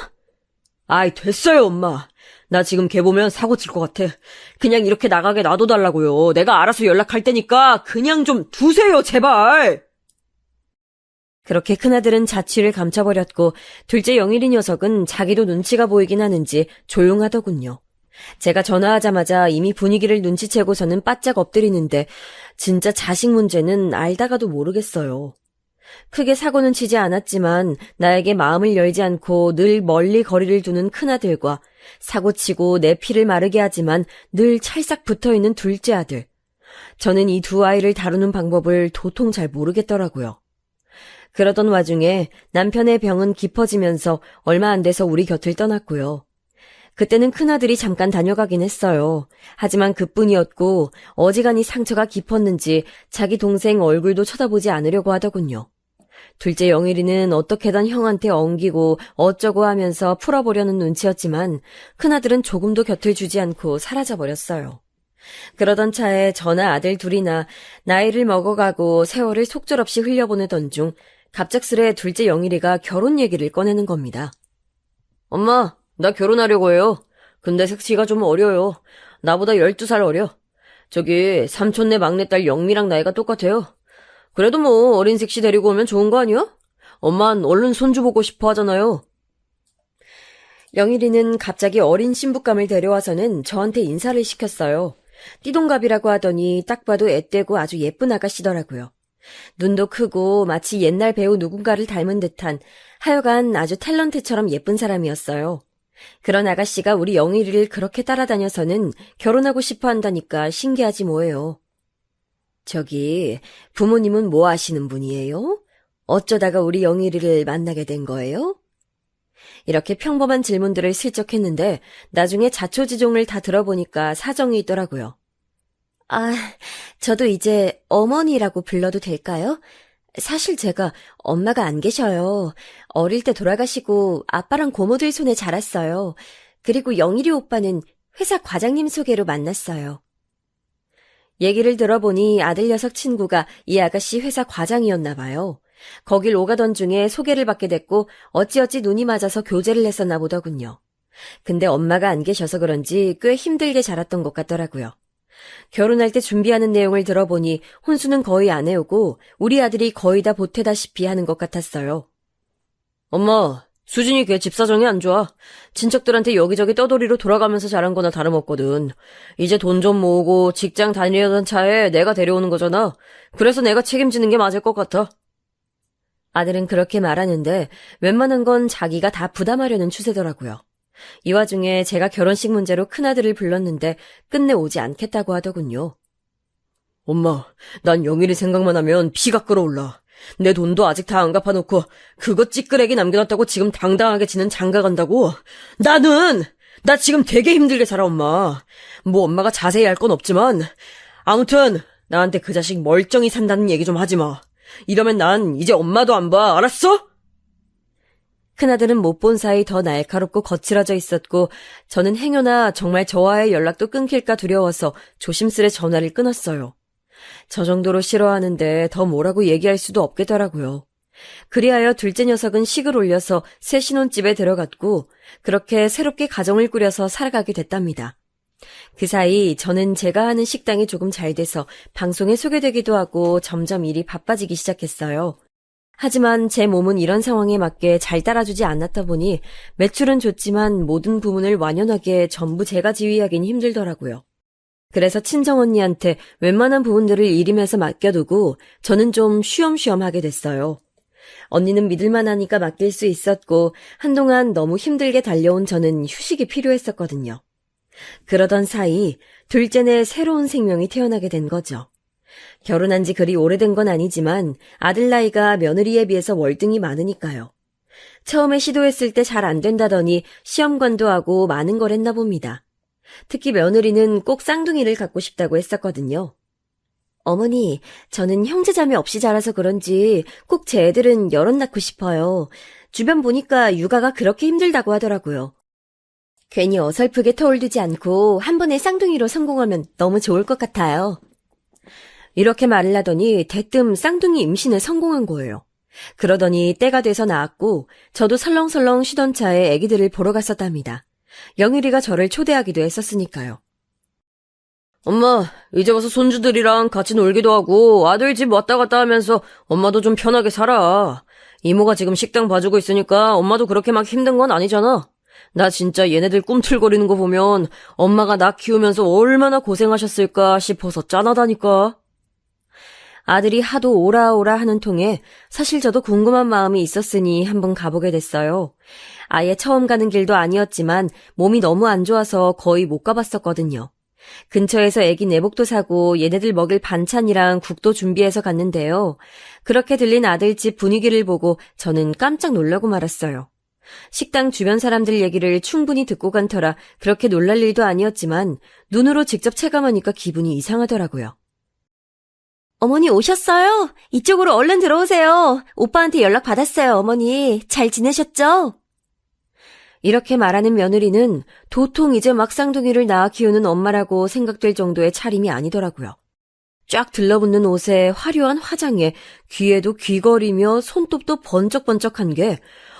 아이, 됐어요, 엄마. 나 지금 걔 보면 사고 칠 것 같아. 그냥 이렇게 나가게 놔둬달라고요. 내가 알아서 연락할 테니까 그냥 좀 두세요, 제발. 그렇게 큰아들은 자취를 감춰버렸고 둘째 영일이 녀석은 자기도 눈치가 보이긴 하는지 조용하더군요. 제가 전화하자마자 이미 분위기를 눈치채고서는 바짝 엎드리는데 진짜 자식 문제는 알다가도 모르겠어요. 크게 사고는 치지 않았지만 나에게 마음을 열지 않고 늘 멀리 거리를 두는 큰아들과 사고치고 내 피를 마르게 하지만 늘 찰싹 붙어있는 둘째 아들. 저는 이 두 아이를 다루는 방법을 도통 잘 모르겠더라고요. 그러던 와중에 남편의 병은 깊어지면서 얼마 안 돼서 우리 곁을 떠났고요. 그때는 큰아들이 잠깐 다녀가긴 했어요. 하지만 그뿐이었고 어지간히 상처가 깊었는지 자기 동생 얼굴도 쳐다보지 않으려고 하더군요. 둘째 영일이는 어떻게든 형한테 엉기고 어쩌고 하면서 풀어보려는 눈치였지만 큰아들은 조금도 곁을 주지 않고 사라져버렸어요. 그러던 차에 저나 아들 둘이나 나이를 먹어가고 세월을 속절없이 흘려보내던 중 갑작스레 둘째 영일이가 결혼 얘기를 꺼내는 겁니다. 엄마, 나 결혼하려고 해요. 근데 색시가 좀 어려요. 나보다 12살 어려. 저기 삼촌네 막내딸 영미랑 나이가 똑같아요. 그래도 뭐 어린 색시 데리고 오면 좋은 거 아니야? 엄만 얼른 손주 보고 싶어 하잖아요. 영일이는 갑자기 어린 신부감을 데려와서는 저한테 인사를 시켰어요. 띠동갑이라고 하더니 딱 봐도 앳되고 아주 예쁜 아가씨더라고요. 눈도 크고 마치 옛날 배우 누군가를 닮은 듯한 하여간 아주 탤런트처럼 예쁜 사람이었어요. 그런 아가씨가 우리 영일이를 그렇게 따라다녀서는 결혼하고 싶어 한다니까 신기하지 뭐예요. 저기, 부모님은 뭐 하시는 분이에요? 어쩌다가 우리 영일이를 만나게 된 거예요? 이렇게 평범한 질문들을 슬쩍 했는데 나중에 자초지종을 다 들어보니까 사정이 있더라고요. 아, 저도 이제 어머니라고 불러도 될까요? 사실 제가 엄마가 안 계셔요. 어릴 때 돌아가시고 아빠랑 고모들 손에 자랐어요. 그리고 영일이 오빠는 회사 과장님 소개로 만났어요. 얘기를 들어보니 아들 녀석 친구가 이 아가씨 회사 과장이었나 봐요. 거길 오가던 중에 소개를 받게 됐고 어찌어찌 눈이 맞아서 교제를 했었나 보더군요. 근데 엄마가 안 계셔서 그런지 꽤 힘들게 자랐던 것 같더라고요. 결혼할 때 준비하는 내용을 들어보니 혼수는 거의 안 해오고 우리 아들이 거의 다 보태다시피 하는 것 같았어요. 엄마, 수진이 걔 집 사정이 안 좋아. 친척들한테 여기저기 떠돌이로 돌아가면서 자란 거나 다름없거든. 이제 돈 좀 모으고 직장 다니려던 차에 내가 데려오는 거잖아. 그래서 내가 책임지는 게 맞을 것 같아. 아들은 그렇게 말하는데 웬만한 건 자기가 다 부담하려는 추세더라고요. 이 와중에 제가 결혼식 문제로 큰아들을 불렀는데 끝내 오지 않겠다고 하더군요. 엄마, 난 영일이 생각만 하면 피가 끓어올라. 내 돈도 아직 다 안 갚아놓고 그거 찌끄레기 남겨놨다고 지금 당당하게 지는 장가 간다고? 나 지금 되게 힘들게 살아, 엄마. 뭐 엄마가 자세히 알 건 없지만 아무튼 나한테 그 자식 멀쩡히 산다는 얘기 좀 하지 마. 이러면 난 이제 엄마도 안 봐, 알았어? 큰아들은 못 본 사이 더 날카롭고 거칠어져 있었고 저는 행여나 정말 저와의 연락도 끊길까 두려워서 조심스레 전화를 끊었어요. 저 정도로 싫어하는데 더 뭐라고 얘기할 수도 없겠더라고요. 그리하여 둘째 녀석은 식을 올려서 새 신혼집에 들어갔고 그렇게 새롭게 가정을 꾸려서 살아가게 됐답니다. 그 사이 저는 제가 하는 식당이 조금 잘 돼서 방송에 소개되기도 하고 점점 일이 바빠지기 시작했어요. 하지만 제 몸은 이런 상황에 맞게 잘 따라주지 않았다 보니 매출은 좋지만 모든 부문을 완연하게 전부 제가 지휘하긴 힘들더라고요. 그래서 친정언니한테 웬만한 부분들을 일임해서 맡겨두고 저는 좀 쉬엄쉬엄 하게 됐어요. 언니는 믿을만하니까 맡길 수 있었고 한동안 너무 힘들게 달려온 저는 휴식이 필요했었거든요. 그러던 사이 둘째내 새로운 생명이 태어나게 된 거죠. 결혼한 지 그리 오래된 건 아니지만 아들 나이가 며느리에 비해서 월등히 많으니까요. 처음에 시도했을 때 잘 안 된다더니 시험관도 하고 많은 걸 했나 봅니다. 특히 며느리는 꼭 쌍둥이를 갖고 싶다고 했었거든요. 어머니, 저는 형제자매 없이 자라서 그런지 꼭 제 애들은 여럿 낳고 싶어요. 주변 보니까 육아가 그렇게 힘들다고 하더라고요. 괜히 어설프게 터울두지 않고 한 번에 쌍둥이로 성공하면 너무 좋을 것 같아요. 이렇게 말을 하더니 대뜸 쌍둥이 임신에 성공한 거예요. 그러더니 때가 돼서 낳았고 저도 설렁설렁 쉬던 차에 아기들을 보러 갔었답니다. 영일이가 저를 초대하기도 했었으니까요. 엄마, 이제 와서 손주들이랑 같이 놀기도 하고 아들 집 왔다 갔다 하면서 엄마도 좀 편하게 살아. 이모가 지금 식당 봐주고 있으니까 엄마도 그렇게 막 힘든 건 아니잖아. 나 진짜 얘네들 꿈틀거리는 거 보면 엄마가 나 키우면서 얼마나 고생하셨을까 싶어서 짠하다니까. 아들이 하도 오라오라 하는 통에 사실 저도 궁금한 마음이 있었으니 한번 가보게 됐어요. 아예 처음 가는 길도 아니었지만 몸이 너무 안 좋아서 거의 못 가봤었거든요. 근처에서 애기 내복도 사고 얘네들 먹일 반찬이랑 국도 준비해서 갔는데요. 그렇게 들린 아들 집 분위기를 보고 저는 깜짝 놀라고 말았어요. 식당 주변 사람들 얘기를 충분히 듣고 간 터라 그렇게 놀랄 일도 아니었지만 눈으로 직접 체감하니까 기분이 이상하더라고요. 어머니 오셨어요? 이쪽으로 얼른 들어오세요. 오빠한테 연락 받았어요, 어머니. 잘 지내셨죠? 이렇게 말하는 며느리는 도통 이제 막 쌍둥이를 낳아 키우는 엄마라고 생각될 정도의 차림이 아니더라고요. 쫙 들러붙는 옷에 화려한 화장에 귀에도 귀걸이며 손톱도 번쩍번쩍한 게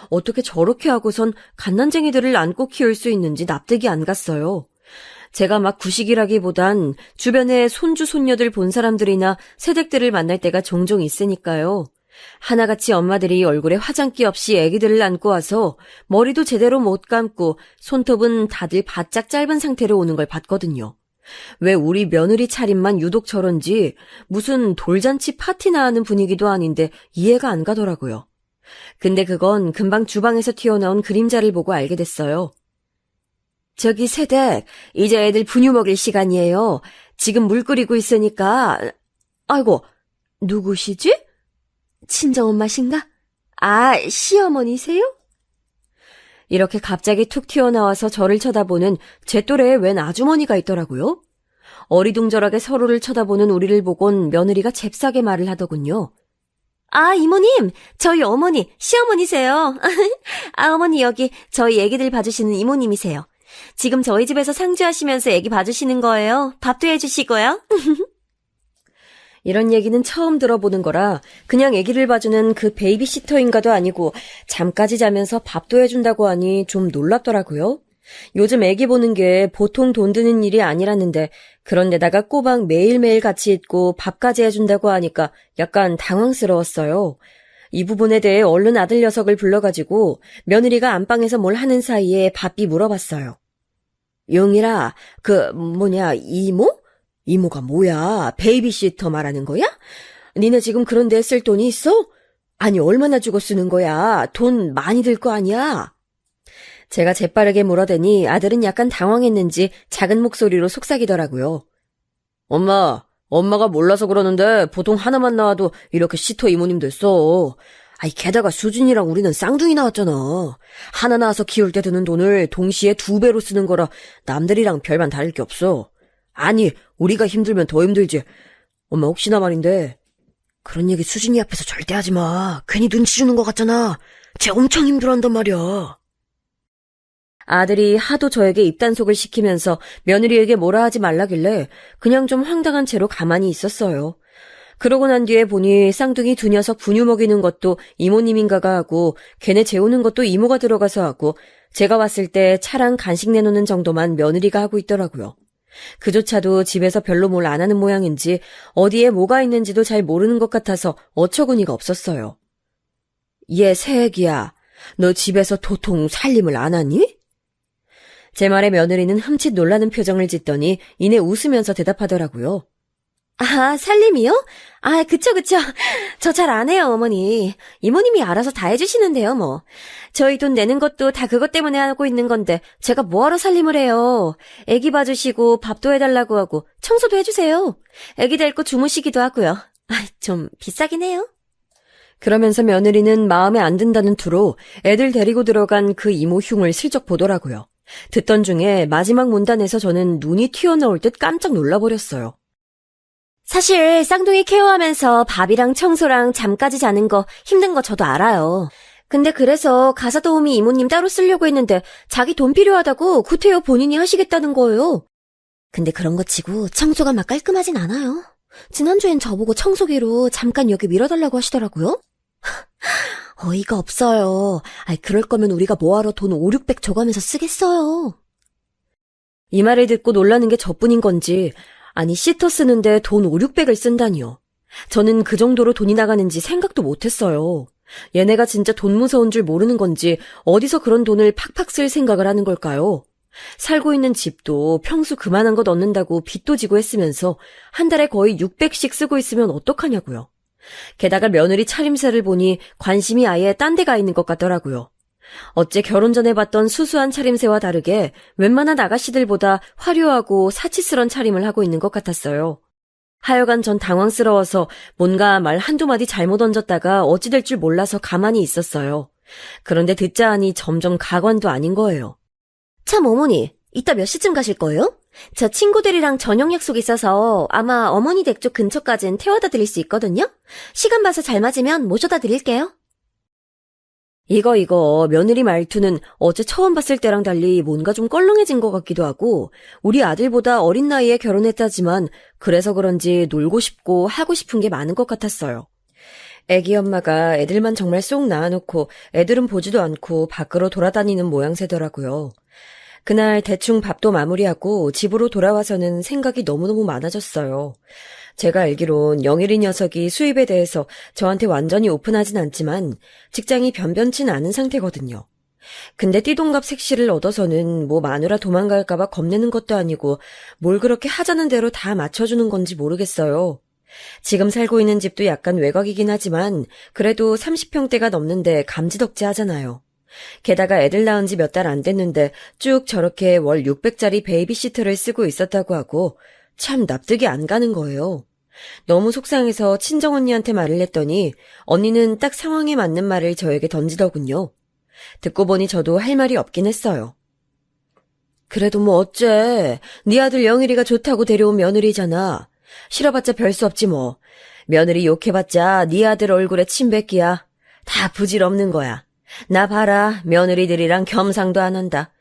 어떻게 저렇게 하고선 갓난쟁이들을 안고 키울 수 있는지 납득이 안 갔어요. 제가 막 구식이라기보단 주변에 손주 손녀들 본 사람들이나 새댁들을 만날 때가 종종 있으니까요. 하나같이 엄마들이 얼굴에 화장기 없이 아기들을 안고 와서 머리도 제대로 못 감고 손톱은 다들 바짝 짧은 상태로 오는 걸 봤거든요. 왜 우리 며느리 차림만 유독 저런지 무슨 돌잔치 파티나 하는 분위기도 아닌데 이해가 안 가더라고요. 근데 그건 금방 주방에서 튀어나온 그림자를 보고 알게 됐어요. 저기 새댁, 이제 애들 분유 먹일 시간이에요. 지금 물 끓이고 있으니까... 아이고, 누구시지? 친정엄마신가? 아, 시어머니세요? 이렇게 갑자기 툭 튀어나와서 저를 쳐다보는 제 또래의 웬 아주머니가 있더라고요. 어리둥절하게 서로를 쳐다보는 우리를 보곤 며느리가 잽싸게 말을 하더군요. 아, 이모님, 저희 어머니, 시어머니세요. 아, 어머니 여기 저희 애기들 봐주시는 이모님이세요. 지금 저희 집에서 상주하시면서 애기 봐주시는 거예요. 밥도 해주시고요. 이런 얘기는 처음 들어보는 거라 그냥 애기를 봐주는 그 베이비시터인가도 아니고 잠까지 자면서 밥도 해준다고 하니 좀 놀랍더라고요. 요즘 애기 보는 게 보통 돈 드는 일이 아니라는데 그런데다가 꼬박 매일매일 같이 있고 밥까지 해준다고 하니까 약간 당황스러웠어요. 이 부분에 대해 얼른 아들 녀석을 불러가지고 며느리가 안방에서 뭘 하는 사이에 바삐 물어봤어요. 용일아, 이모? 이모가 뭐야? 베이비시터 말하는 거야? 니네 지금 그런 데 쓸 돈이 있어? 아니 얼마나 주고 쓰는 거야? 돈 많이 들 거 아니야? 제가 재빠르게 물어대니 아들은 약간 당황했는지 작은 목소리로 속삭이더라고요. 엄마가 몰라서 그러는데 보통 하나만 나와도 이렇게 시터 이모님들 써. 아이 게다가 수진이랑 우리는 쌍둥이 나왔잖아. 하나 낳아서 키울 때 드는 돈을 동시에 2배로 쓰는 거라 남들이랑 별반 다를 게 없어. 아니, 우리가 힘들면 더 힘들지. 엄마 혹시나 말인데 그런 얘기 수진이 앞에서 절대 하지 마. 괜히 눈치 주는 것 같잖아. 쟤 엄청 힘들어한단 말이야. 아들이 하도 저에게 입단속을 시키면서 며느리에게 뭐라 하지 말라길래 그냥 좀 황당한 채로 가만히 있었어요. 그러고 난 뒤에 보니 쌍둥이 2 녀석 분유 먹이는 것도 이모님인가가 하고 걔네 재우는 것도 이모가 들어가서 하고 제가 왔을 때 차랑 간식 내놓는 정도만 며느리가 하고 있더라고요. 그조차도 집에서 별로 뭘 안 하는 모양인지 어디에 뭐가 있는지도 잘 모르는 것 같아서 어처구니가 없었어요. 얘 새애기야, 너 집에서 도통 살림을 안 하니? 제 말에 며느리는 흠칫 놀라는 표정을 짓더니 이내 웃으면서 대답하더라고요. 아, 살림이요? 아, 그쵸. 저 잘 안 해요, 어머니. 이모님이 알아서 다 해주시는데요, 뭐. 저희 돈 내는 것도 다 그것 때문에 하고 있는 건데 제가 뭐하러 살림을 해요. 애기 봐주시고 밥도 해달라고 하고 청소도 해주세요. 애기 데리고 주무시기도 하고요. 아, 좀 비싸긴 해요. 그러면서 며느리는 마음에 안 든다는 투로 애들 데리고 들어간 그 이모 흉을 슬쩍 보더라고요. 듣던 중에 마지막 문단에서 저는 눈이 튀어나올 듯 깜짝 놀라버렸어요. 사실 쌍둥이 케어하면서 밥이랑 청소랑 잠까지 자는 거 힘든 거 저도 알아요. 근데 그래서 가사 도우미 이모님 따로 쓰려고 했는데 자기 돈 필요하다고 구태여 본인이 하시겠다는 거예요. 근데 그런 거 치고 청소가 막 깔끔하진 않아요. 지난주엔 저보고 청소기로 잠깐 여기 밀어달라고 하시더라고요. 어이가 없어요. 아이, 그럴 거면 우리가 뭐하러 돈 5,600 줘가면서 쓰겠어요. 이 말을 듣고 놀라는 게 저뿐인 건지 아니 시터 쓰는데 돈 5,600을 쓴다니요. 저는 그 정도로 돈이 나가는지 생각도 못했어요. 얘네가 진짜 돈 무서운 줄 모르는 건지 어디서 그런 돈을 팍팍 쓸 생각을 하는 걸까요? 살고 있는 집도 평수 그만한 것 얻는다고 빚도 지고 했으면서 한 달에 거의 600씩 쓰고 있으면 어떡하냐고요. 게다가 며느리 차림새를 보니 관심이 아예 딴 데 가 있는 것 같더라고요. 어째 결혼 전에 봤던 수수한 차림새와 다르게 웬만한 아가씨들보다 화려하고 사치스런 차림을 하고 있는 것 같았어요. 하여간 전 당황스러워서 뭔가 말 한두 마디 잘못 얹었다가 어찌 될 줄 몰라서 가만히 있었어요. 그런데 듣자 하니 점점 가관도 아닌 거예요. 참 어머니, 이따 몇 시쯤 가실 거예요? 저 친구들이랑 저녁 약속 있어서 아마 어머니 댁 쪽 근처까진 태워다 드릴 수 있거든요? 시간 봐서 잘 맞으면 모셔다 드릴게요. 이거 며느리 말투는 어제 처음 봤을 때랑 달리 뭔가 좀 껄렁해진 것 같기도 하고 우리 아들보다 어린 나이에 결혼했다지만 그래서 그런지 놀고 싶고 하고 싶은 게 많은 것 같았어요. 애기 엄마가 애들만 정말 쏙 낳아놓고 애들은 보지도 않고 밖으로 돌아다니는 모양새더라고요. 그날 대충 밥도 마무리하고 집으로 돌아와서는 생각이 너무너무 많아졌어요. 제가 알기론 영일이 녀석이 수입에 대해서 저한테 완전히 오픈하진 않지만 직장이 변변치는 않은 상태거든요. 근데 띠동갑 색시를 얻어서는 뭐 마누라 도망갈까봐 겁내는 것도 아니고 뭘 그렇게 하자는 대로 다 맞춰주는 건지 모르겠어요. 지금 살고 있는 집도 약간 외곽이긴 하지만 그래도 30평대가 넘는데 감지덕지 하잖아요. 게다가 애들 낳은 지 몇 달 안 됐는데 쭉 저렇게 월 600짜리 베이비시터를 쓰고 있었다고 하고 참 납득이 안 가는 거예요. 너무 속상해서 친정언니한테 말을 했더니 언니는 딱 상황에 맞는 말을 저에게 던지더군요. 듣고 보니 저도 할 말이 없긴 했어요. 그래도 뭐 어째. 네 아들 영일이가 좋다고 데려온 며느리잖아. 싫어봤자 별 수 없지 뭐. 며느리 욕해봤자 네 아들 얼굴에 침 뱉기야. 다 부질없는 거야. 나 봐라. 며느리들이랑 겸상도 안 한다.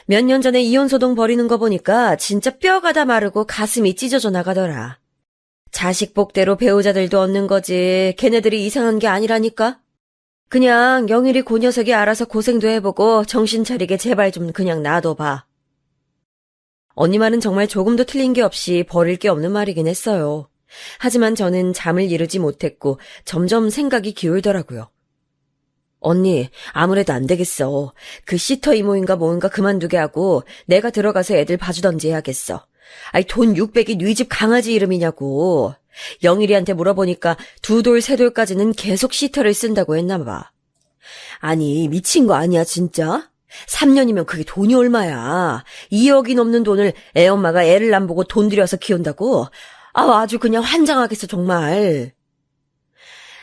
몇 년 전에 이혼소동 벌이는 거 보니까 진짜 뼈가 다 마르고 가슴이 찢어져 나가더라. 자식 복대로 배우자들도 얻는 거지. 걔네들이 이상한 게 아니라니까. 그냥 영일이 그 녀석이 알아서 고생도 해보고 정신 차리게 제발 좀 그냥 놔둬봐. 언니 말은 정말 조금도 틀린 게 없이 버릴 게 없는 말이긴 했어요. 하지만 저는 잠을 이루지 못했고 점점 생각이 기울더라고요. 언니, 아무래도 안 되겠어. 그 시터 이모인가 뭔가 그만두게 하고 내가 들어가서 애들 봐주던지 해야겠어. 아이, 돈 600이 네 집 강아지 이름이냐고. 영일이한테 물어보니까 2돌, 3돌까지는 계속 시터를 쓴다고 했나 봐. 아니, 미친 거 아니야, 진짜? 3년이면 그게 돈이 얼마야. 2억이 넘는 돈을 애엄마가 애를 안 보고 돈 들여서 키운다고? 아주 그냥 환장하겠어, 정말.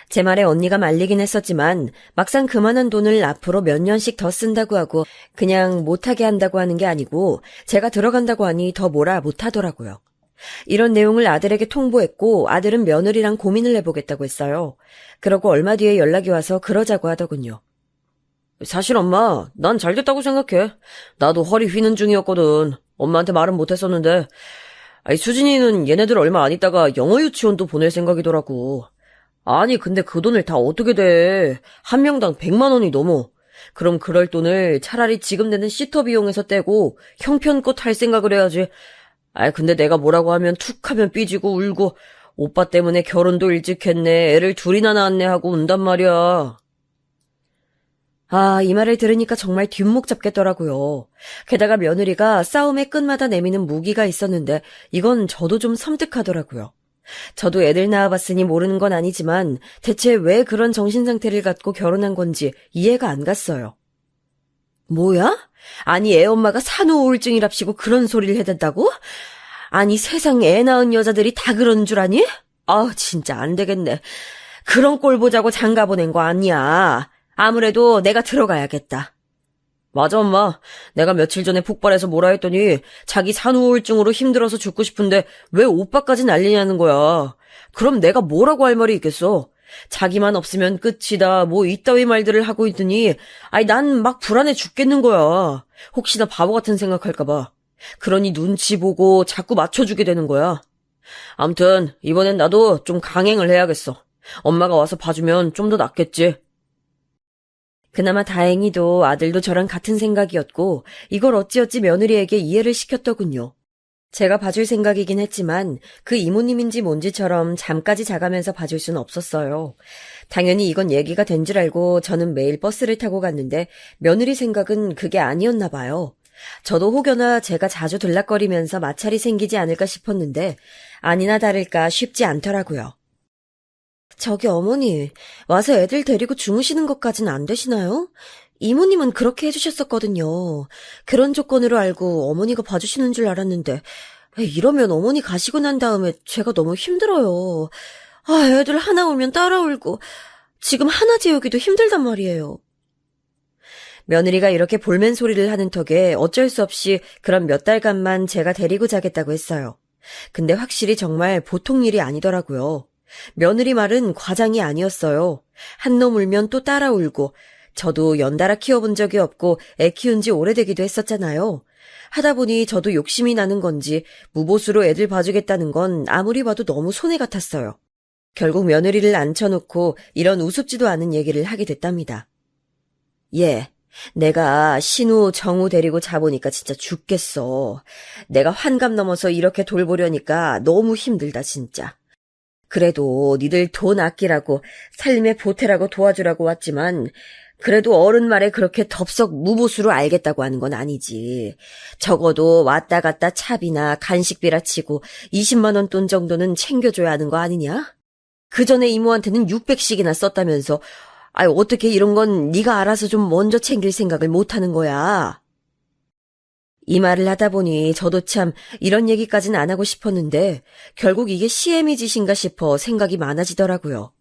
제 말에 언니가 말리긴 했었지만 막상 그만한 돈을 앞으로 몇 년씩 더 쓴다고 하고 그냥 못하게 한다고 하는 게 아니고 제가 들어간다고 하니 더 뭐라 못하더라고요. 이런 내용을 아들에게 통보했고 아들은 며느리랑 고민을 해보겠다고 했어요. 그러고 얼마 뒤에 연락이 와서 그러자고 하더군요. 사실 엄마, 난 잘 됐다고 생각해. 나도 허리 휘는 중이었거든. 엄마한테 말은 못했었는데. 수진이는 얘네들 얼마 안 있다가 영어 유치원도 보낼 생각이더라고. 아니, 근데 그 돈을 다 어떻게 돼? 한 명당 100만 원이 넘어. 그럼 그럴 돈을 차라리 지금 내는 시터 비용에서 떼고 형편껏 할 생각을 해야지. 근데 내가 뭐라고 하면 툭 하면 삐지고 울고 오빠 때문에 결혼도 일찍 했네. 애를 둘이나 낳았네 하고 운단 말이야. 이 말을 들으니까 정말 뒷목 잡겠더라고요. 게다가 며느리가 싸움의 끝마다 내미는 무기가 있었는데 이건 저도 좀 섬뜩하더라고요. 저도 애들 낳아봤으니 모르는 건 아니지만 대체 왜 그런 정신상태를 갖고 결혼한 건지 이해가 안 갔어요. 뭐야? 아니 애 엄마가 산후 우울증이랍시고 그런 소리를 해댄다고? 아니 세상에 애 낳은 여자들이 다 그러는 줄 아니? 진짜 안 되겠네. 그런 꼴 보자고 장가 보낸 거 아니야. 아무래도 내가 들어가야겠다. 맞아, 엄마. 내가 며칠 전에 폭발해서 뭐라 했더니 자기 산후우울증으로 힘들어서 죽고 싶은데 왜 오빠까지 난리냐는 거야. 그럼 내가 뭐라고 할 말이 있겠어. 자기만 없으면 끝이다. 뭐 이따위 말들을 하고 있더니 난 막 불안해 죽겠는 거야. 혹시나 바보 같은 생각할까 봐. 그러니 눈치 보고 자꾸 맞춰주게 되는 거야. 암튼 이번엔 나도 좀 강행을 해야겠어. 엄마가 와서 봐주면 좀 더 낫겠지. 그나마 다행히도 아들도 저랑 같은 생각이었고 이걸 어찌어찌 며느리에게 이해를 시켰더군요. 제가 봐줄 생각이긴 했지만 그 이모님인지 뭔지처럼 잠까지 자가면서 봐줄 수는 없었어요. 당연히 이건 얘기가 된 줄 알고 저는 매일 버스를 타고 갔는데 며느리 생각은 그게 아니었나 봐요. 저도 혹여나 제가 자주 들락거리면서 마찰이 생기지 않을까 싶었는데 아니나 다를까 쉽지 않더라고요. 저기 어머니, 와서 애들 데리고 주무시는 것까진 안 되시나요? 이모님은 그렇게 해주셨었거든요. 그런 조건으로 알고 어머니가 봐주시는 줄 알았는데 이러면 어머니 가시고 난 다음에 제가 너무 힘들어요. 애들 하나 울면 따라 울고 지금 하나 재우기도 힘들단 말이에요. 며느리가 이렇게 볼멘 소리를 하는 턱에 어쩔 수 없이 그런 몇 달간만 제가 데리고 자겠다고 했어요. 근데 확실히 정말 보통 일이 아니더라고요. 며느리 말은 과장이 아니었어요. 한 놈 울면 또 따라 울고 저도 연달아 키워본 적이 없고 애 키운 지 오래되기도 했었잖아요. 하다 보니 저도 욕심이 나는 건지 무보수로 애들 봐주겠다는 건 아무리 봐도 너무 손해 같았어요. 결국 며느리를 앉혀놓고 이런 우습지도 않은 얘기를 하게 됐답니다. 내가 신우, 정우 데리고 자보니까 진짜 죽겠어. 내가 환갑 넘어서 이렇게 돌보려니까 너무 힘들다 진짜. 그래도 니들 돈 아끼라고 삶의 보태라고 도와주라고 왔지만 그래도 어른 말에 그렇게 덥석 무보수로 알겠다고 하는 건 아니지. 적어도 왔다 갔다 차비나 간식비라 치고 20만 원 돈 정도는 챙겨줘야 하는 거 아니냐? 그 전에 이모한테는 600씩이나 썼다면서 어떻게 이런 건 네가 알아서 좀 먼저 챙길 생각을 못하는 거야. 이 말을 하다 보니 저도 참 이런 얘기까지는 안 하고 싶었는데 결국 이게 시애미 짓인가 싶어 생각이 많아지더라고요.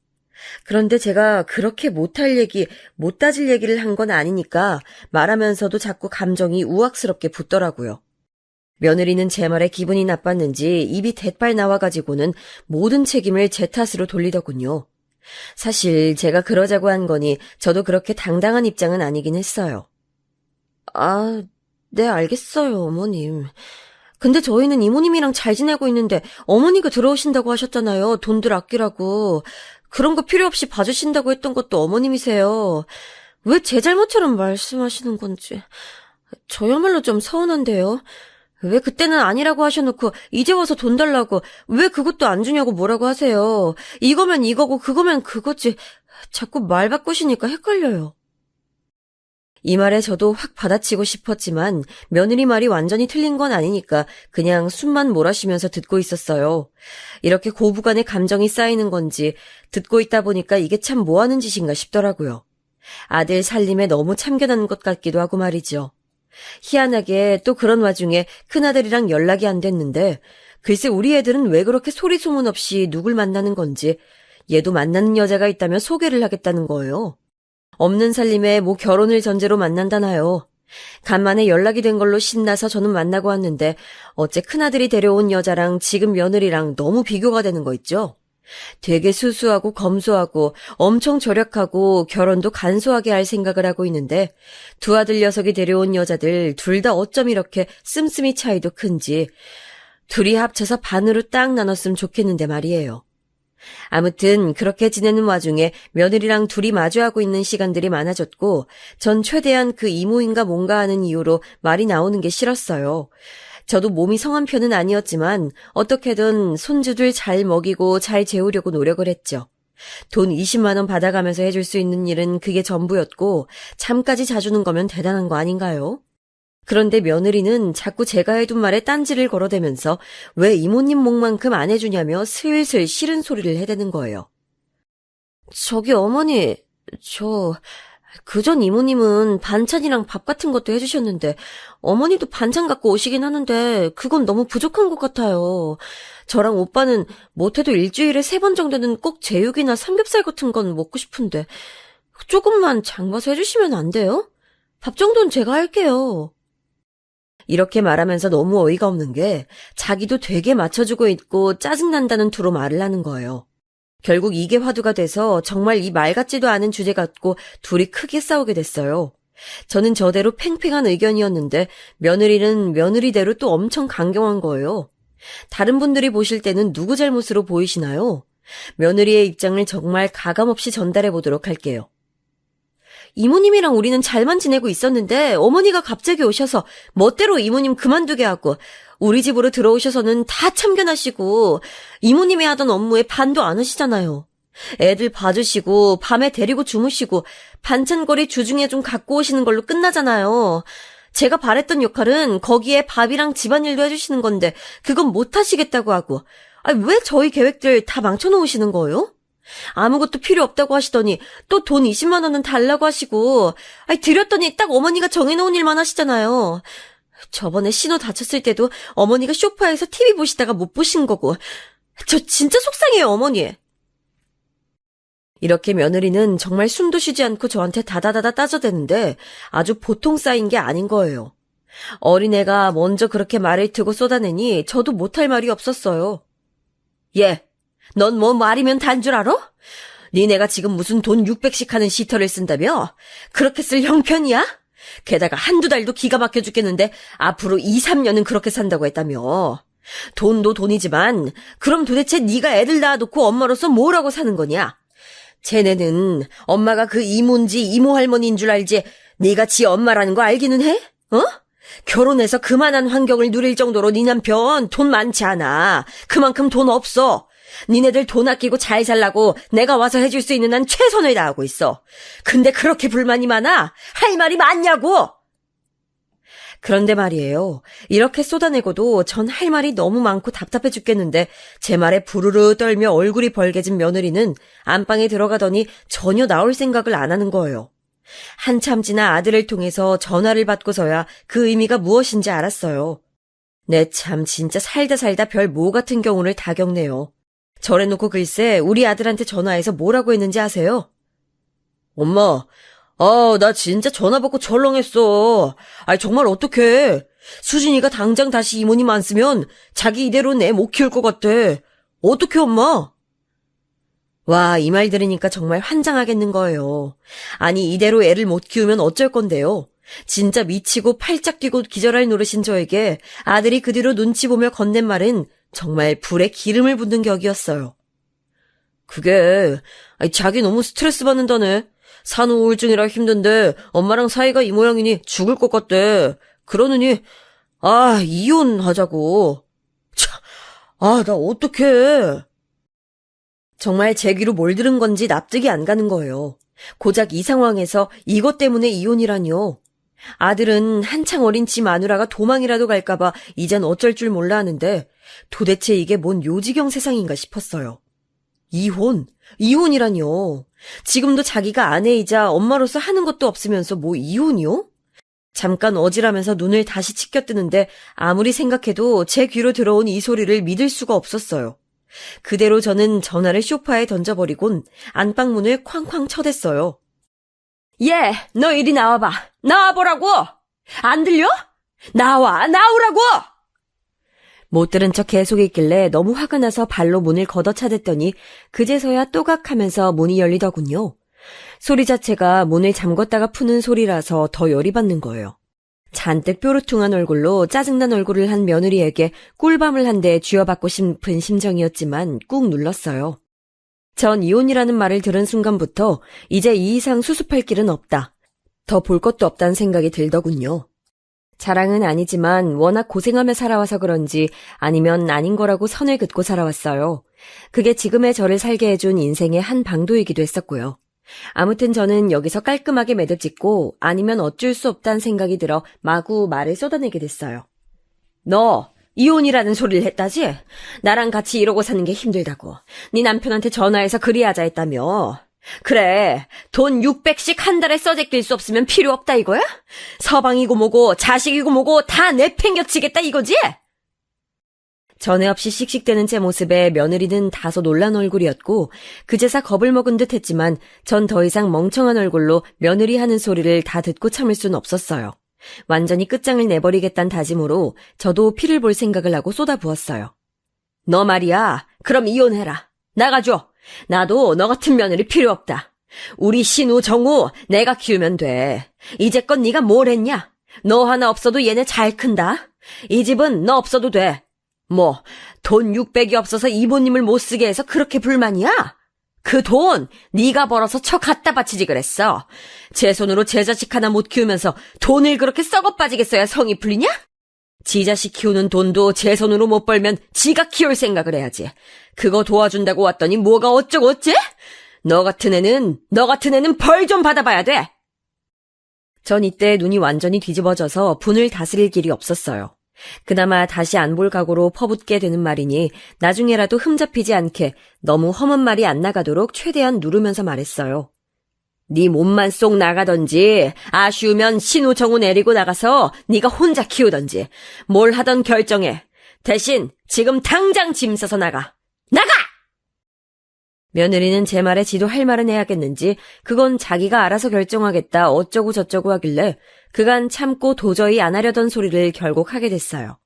그런데 제가 그렇게 못할 얘기, 못 따질 얘기를 한 건 아니니까 말하면서도 자꾸 감정이 우악스럽게 붙더라고요. 며느리는 제 말에 기분이 나빴는지 입이 대빨 나와가지고는 모든 책임을 제 탓으로 돌리더군요. 사실 제가 그러자고 한 거니 저도 그렇게 당당한 입장은 아니긴 했어요. 네, 알겠어요, 어머님. 근데 저희는 이모님이랑 잘 지내고 있는데 어머니가 들어오신다고 하셨잖아요. 돈들 아끼라고. 그런 거 필요 없이 봐주신다고 했던 것도 어머님이세요. 왜 제 잘못처럼 말씀하시는 건지. 저야말로 좀 서운한데요. 왜 그때는 아니라고 하셔놓고 이제 와서 돈 달라고 왜 그것도 안 주냐고 뭐라고 하세요. 이거면 이거고 그거면 그거지. 자꾸 말 바꾸시니까 헷갈려요. 이 말에 저도 확 받아치고 싶었지만 며느리 말이 완전히 틀린 건 아니니까 그냥 숨만 몰아쉬면서 듣고 있었어요. 이렇게 고부간의 감정이 쌓이는 건지 듣고 있다 보니까 이게 참 뭐하는 짓인가 싶더라고요. 아들 살림에 너무 참견한 것 같기도 하고 말이죠. 희한하게 또 그런 와중에 큰아들이랑 연락이 안 됐는데 글쎄 우리 애들은 왜 그렇게 소리 소문 없이 누굴 만나는 건지 얘도 만나는 여자가 있다면 소개를 하겠다는 거예요. 없는 살림에 뭐 결혼을 전제로 만난다나요. 간만에 연락이 된 걸로 신나서 저는 만나고 왔는데 어째 큰아들이 데려온 여자랑 지금 며느리랑 너무 비교가 되는 거 있죠. 되게 수수하고 검소하고 엄청 절약하고 결혼도 간소하게 할 생각을 하고 있는데 두 아들 녀석이 데려온 여자들 둘 다 어쩜 이렇게 씀씀이 차이도 큰지 둘이 합쳐서 반으로 딱 나눴으면 좋겠는데 말이에요. 아무튼 그렇게 지내는 와중에 며느리랑 둘이 마주하고 있는 시간들이 많아졌고 전 최대한 그 이모인가 뭔가 하는 이유로 말이 나오는 게 싫었어요. 저도 몸이 성한 편은 아니었지만 어떻게든 손주들 잘 먹이고 잘 재우려고 노력을 했죠. 돈 20만 원 받아가면서 해줄 수 있는 일은 그게 전부였고 잠까지 자주는 거면 대단한 거 아닌가요? 그런데 며느리는 자꾸 제가 해둔 말에 딴지를 걸어대면서 왜 이모님 몫만큼 안 해주냐며 슬슬 싫은 소리를 해대는 거예요. 저기 어머니, 그전 이모님은 반찬이랑 밥 같은 것도 해주셨는데 어머니도 반찬 갖고 오시긴 하는데 그건 너무 부족한 것 같아요. 저랑 오빠는 못해도 일주일에 3번 정도는 꼭 제육이나 삼겹살 같은 건 먹고 싶은데 조금만 장 봐서 해주시면 안 돼요? 밥 정도는 제가 할게요. 이렇게 말하면서 너무 어이가 없는 게 자기도 되게 맞춰주고 있고 짜증난다는 투로 말을 하는 거예요. 결국 이게 화두가 돼서 정말 이 말 같지도 않은 주제 갖고 둘이 크게 싸우게 됐어요. 저는 저대로 팽팽한 의견이었는데 며느리는 며느리대로 또 엄청 강경한 거예요. 다른 분들이 보실 때는 누구 잘못으로 보이시나요? 며느리의 입장을 정말 가감없이 전달해 보도록 할게요. 이모님이랑 우리는 잘만 지내고 있었는데 어머니가 갑자기 오셔서 멋대로 이모님 그만두게 하고 우리 집으로 들어오셔서는 다 참견하시고 이모님이 하던 업무에 반도 안 하시잖아요. 애들 봐주시고 밤에 데리고 주무시고 반찬거리 주중에 좀 갖고 오시는 걸로 끝나잖아요. 제가 바랬던 역할은 거기에 밥이랑 집안일도 해주시는 건데 그건 못 하시겠다고 하고 왜 저희 계획들 다 망쳐놓으시는 거예요? 아무것도 필요 없다고 하시더니 또 돈 20만 원은 달라고 하시고 드렸더니 딱 어머니가 정해놓은 일만 하시잖아요. 저번에 신호 다쳤을 때도 어머니가 소파에서 TV 보시다가 못 보신 거고 저 진짜 속상해요 어머니. 이렇게 며느리는 정말 숨도 쉬지 않고 저한테 다다다다 따져대는데 아주 보통 쌓인 게 아닌 거예요. 어린애가 먼저 그렇게 말을 트고 쏟아내니 저도 못할 말이 없었어요. 넌 뭐 말이면 단 줄 알아? 니네가 지금 무슨 돈 600씩 하는 시터를 쓴다며? 그렇게 쓸 형편이야? 게다가 한두 달도 기가 막혀 죽겠는데 앞으로 2, 3년은 그렇게 산다고 했다며. 돈도 돈이지만 그럼 도대체 네가 애들 낳아놓고 엄마로서 뭐라고 사는 거냐? 쟤네는 엄마가 그 이모인지 이모 할머니인 줄 알지 네가 지 엄마라는 거 알기는 해? 결혼해서 그만한 환경을 누릴 정도로 네 남편 돈 많지 않아. 그만큼 돈 없어. 니네들 돈 아끼고 잘 살라고 내가 와서 해줄 수 있는 한 최선을 다하고 있어. 근데 그렇게 불만이 많아? 할 말이 많냐고! 그런데 말이에요. 이렇게 쏟아내고도 전 할 말이 너무 많고 답답해 죽겠는데 제 말에 부르르 떨며 얼굴이 벌개진 며느리는 안방에 들어가더니 전혀 나올 생각을 안 하는 거예요. 한참 지나 아들을 통해서 전화를 받고서야 그 의미가 무엇인지 알았어요. 네, 참 진짜 살다 살다 별 모 같은 경우를 다 겪네요. 저래놓고 글쎄 우리 아들한테 전화해서 뭐라고 했는지 아세요? 엄마, 나 진짜 전화 받고 철렁했어. 정말 어떡해. 수진이가 당장 다시 이모님 안 쓰면 자기 이대로는 애 못 키울 것 같아. 어떡해, 엄마? 와, 이 말 들으니까 정말 환장하겠는 거예요. 아니, 이대로 애를 못 키우면 어쩔 건데요. 진짜 미치고 팔짝 뛰고 기절할 노릇인 저에게 아들이 그 뒤로 눈치 보며 건넨 말은 정말 불에 기름을 붓는 격이었어요. 그게, 자기 너무 스트레스 받는다네. 산후 우울증이라 힘든데 엄마랑 사이가 이 모양이니 죽을 것 같대. 그러느니 이혼하자고. 참, 나 어떡해. 정말 제 귀로 뭘 들은 건지 납득이 안 가는 거예요. 고작 이 상황에서 이것 때문에 이혼이라니요. 아들은 한창 어린 지 마누라가 도망이라도 갈까봐 이젠 어쩔 줄 몰라 하는데 도대체 이게 뭔 요지경 세상인가 싶었어요. 이혼이라뇨. 지금도 자기가 아내이자 엄마로서 하는 것도 없으면서 뭐 이혼이요? 잠깐 어지라면서 눈을 다시 치켜뜨는데 아무리 생각해도 제 귀로 들어온 이 소리를 믿을 수가 없었어요. 그대로 저는 전화를 소파에 던져버리곤 안방문을 쾅쾅 쳐댔어요. 예, 너 이리 나와봐. 나와보라고! 안 들려? 나오라고! 못 들은 척 계속 있길래 너무 화가 나서 발로 문을 걷어차댔더니 그제서야 또각하면서 문이 열리더군요. 소리 자체가 문을 잠궜다가 푸는 소리라서 더 열이 받는 거예요. 잔뜩 뾰루퉁한 얼굴로 짜증난 얼굴을 한 며느리에게 꿀밤을 한 대 쥐어받고 싶은 심정이었지만 꾹 눌렀어요. 전 이혼이라는 말을 들은 순간부터 이제 이 이상 수습할 길은 없다. 더 볼 것도 없다는 생각이 들더군요. 자랑은 아니지만 워낙 고생하며 살아와서 그런지 아니면 아닌 거라고 선을 긋고 살아왔어요. 그게 지금의 저를 살게 해준 인생의 한 방도이기도 했었고요. 아무튼 저는 여기서 깔끔하게 매듭 짓고 아니면 어쩔 수 없다는 생각이 들어 마구 말을 쏟아내게 됐어요. 너 이혼이라는 소리를 했다지? 나랑 같이 이러고 사는 게 힘들다고. 네 남편한테 전화해서 그리하자 했다며. 그래, 돈 600씩 한 달에 써제낄 수 없으면 필요 없다 이거야? 서방이고 뭐고 자식이고 뭐고 다 내팽겨치겠다 이거지? 전에 없이 씩씩대는 제 모습에 며느리는 다소 놀란 얼굴이었고 그제서 겁을 먹은 듯 했지만 전 더 이상 멍청한 얼굴로 며느리 하는 소리를 다 듣고 참을 순 없었어요. 완전히 끝장을 내버리겠다는 다짐으로 저도 피를 볼 생각을 하고 쏟아부었어요. 너 말이야, 그럼 이혼해라. 나가줘. 나도 너 같은 며느리 필요 없다. 우리 신우, 정우 내가 키우면 돼. 이제껏 네가 뭘 했냐? 너 하나 없어도 얘네 잘 큰다. 이 집은 너 없어도 돼. 뭐 돈 600이 없어서 이모님을 못 쓰게 해서 그렇게 불만이야? 그 돈 네가 벌어서 쳐 갖다 바치지 그랬어. 제 손으로 제 자식 하나 못 키우면서 돈을 그렇게 썩어 빠지겠어야 성이 풀리냐? 지 자식 키우는 돈도 제 손으로 못 벌면 지가 키울 생각을 해야지. 그거 도와준다고 왔더니 뭐가 어쩌고 어째? 너 같은 애는 벌 좀 받아봐야 돼. 전 이때 눈이 완전히 뒤집어져서 분을 다스릴 길이 없었어요. 그나마 다시 안 볼 각오로 퍼붓게 되는 말이니 나중에라도 흠잡히지 않게 너무 험한 말이 안 나가도록 최대한 누르면서 말했어요. 네 몸만 쏙 나가던지 아쉬우면 신우 정우 내리고 나가서 네가 혼자 키우던지 뭘 하던 결정해. 대신 지금 당장 짐 싸서 나가. 나가! 며느리는 제 말에 지도 할 말은 해야겠는지 그건 자기가 알아서 결정하겠다 어쩌고 저쩌고 하길래 그간 참고 도저히 안 하려던 소리를 결국 하게 됐어요.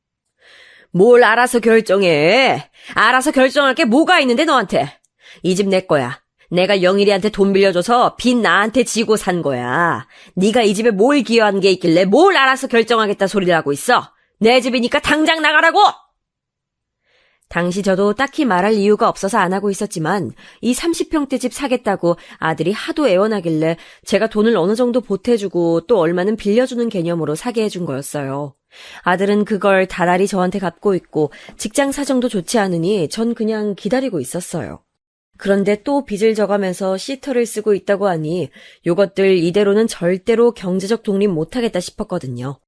뭘 알아서 결정해. 알아서 결정할 게 뭐가 있는데 너한테. 이 집 내 거야. 내가 영일이한테 돈 빌려줘서 빚 나한테 지고 산 거야. 네가 이 집에 뭘 기여한 게 있길래 뭘 알아서 결정하겠다 소리를 하고 있어. 내 집이니까 당장 나가라고! 당시 저도 딱히 말할 이유가 없어서 안 하고 있었지만 이 30평대 집 사겠다고 아들이 하도 애원하길래 제가 돈을 어느 정도 보태주고 또 얼마는 빌려주는 개념으로 사게 해준 거였어요. 아들은 그걸 다달이 저한테 갚고 있고 직장 사정도 좋지 않으니 전 그냥 기다리고 있었어요. 그런데 또 빚을 져가면서 시터를 쓰고 있다고 하니 요것들 이대로는 절대로 경제적 독립 못하겠다 싶었거든요.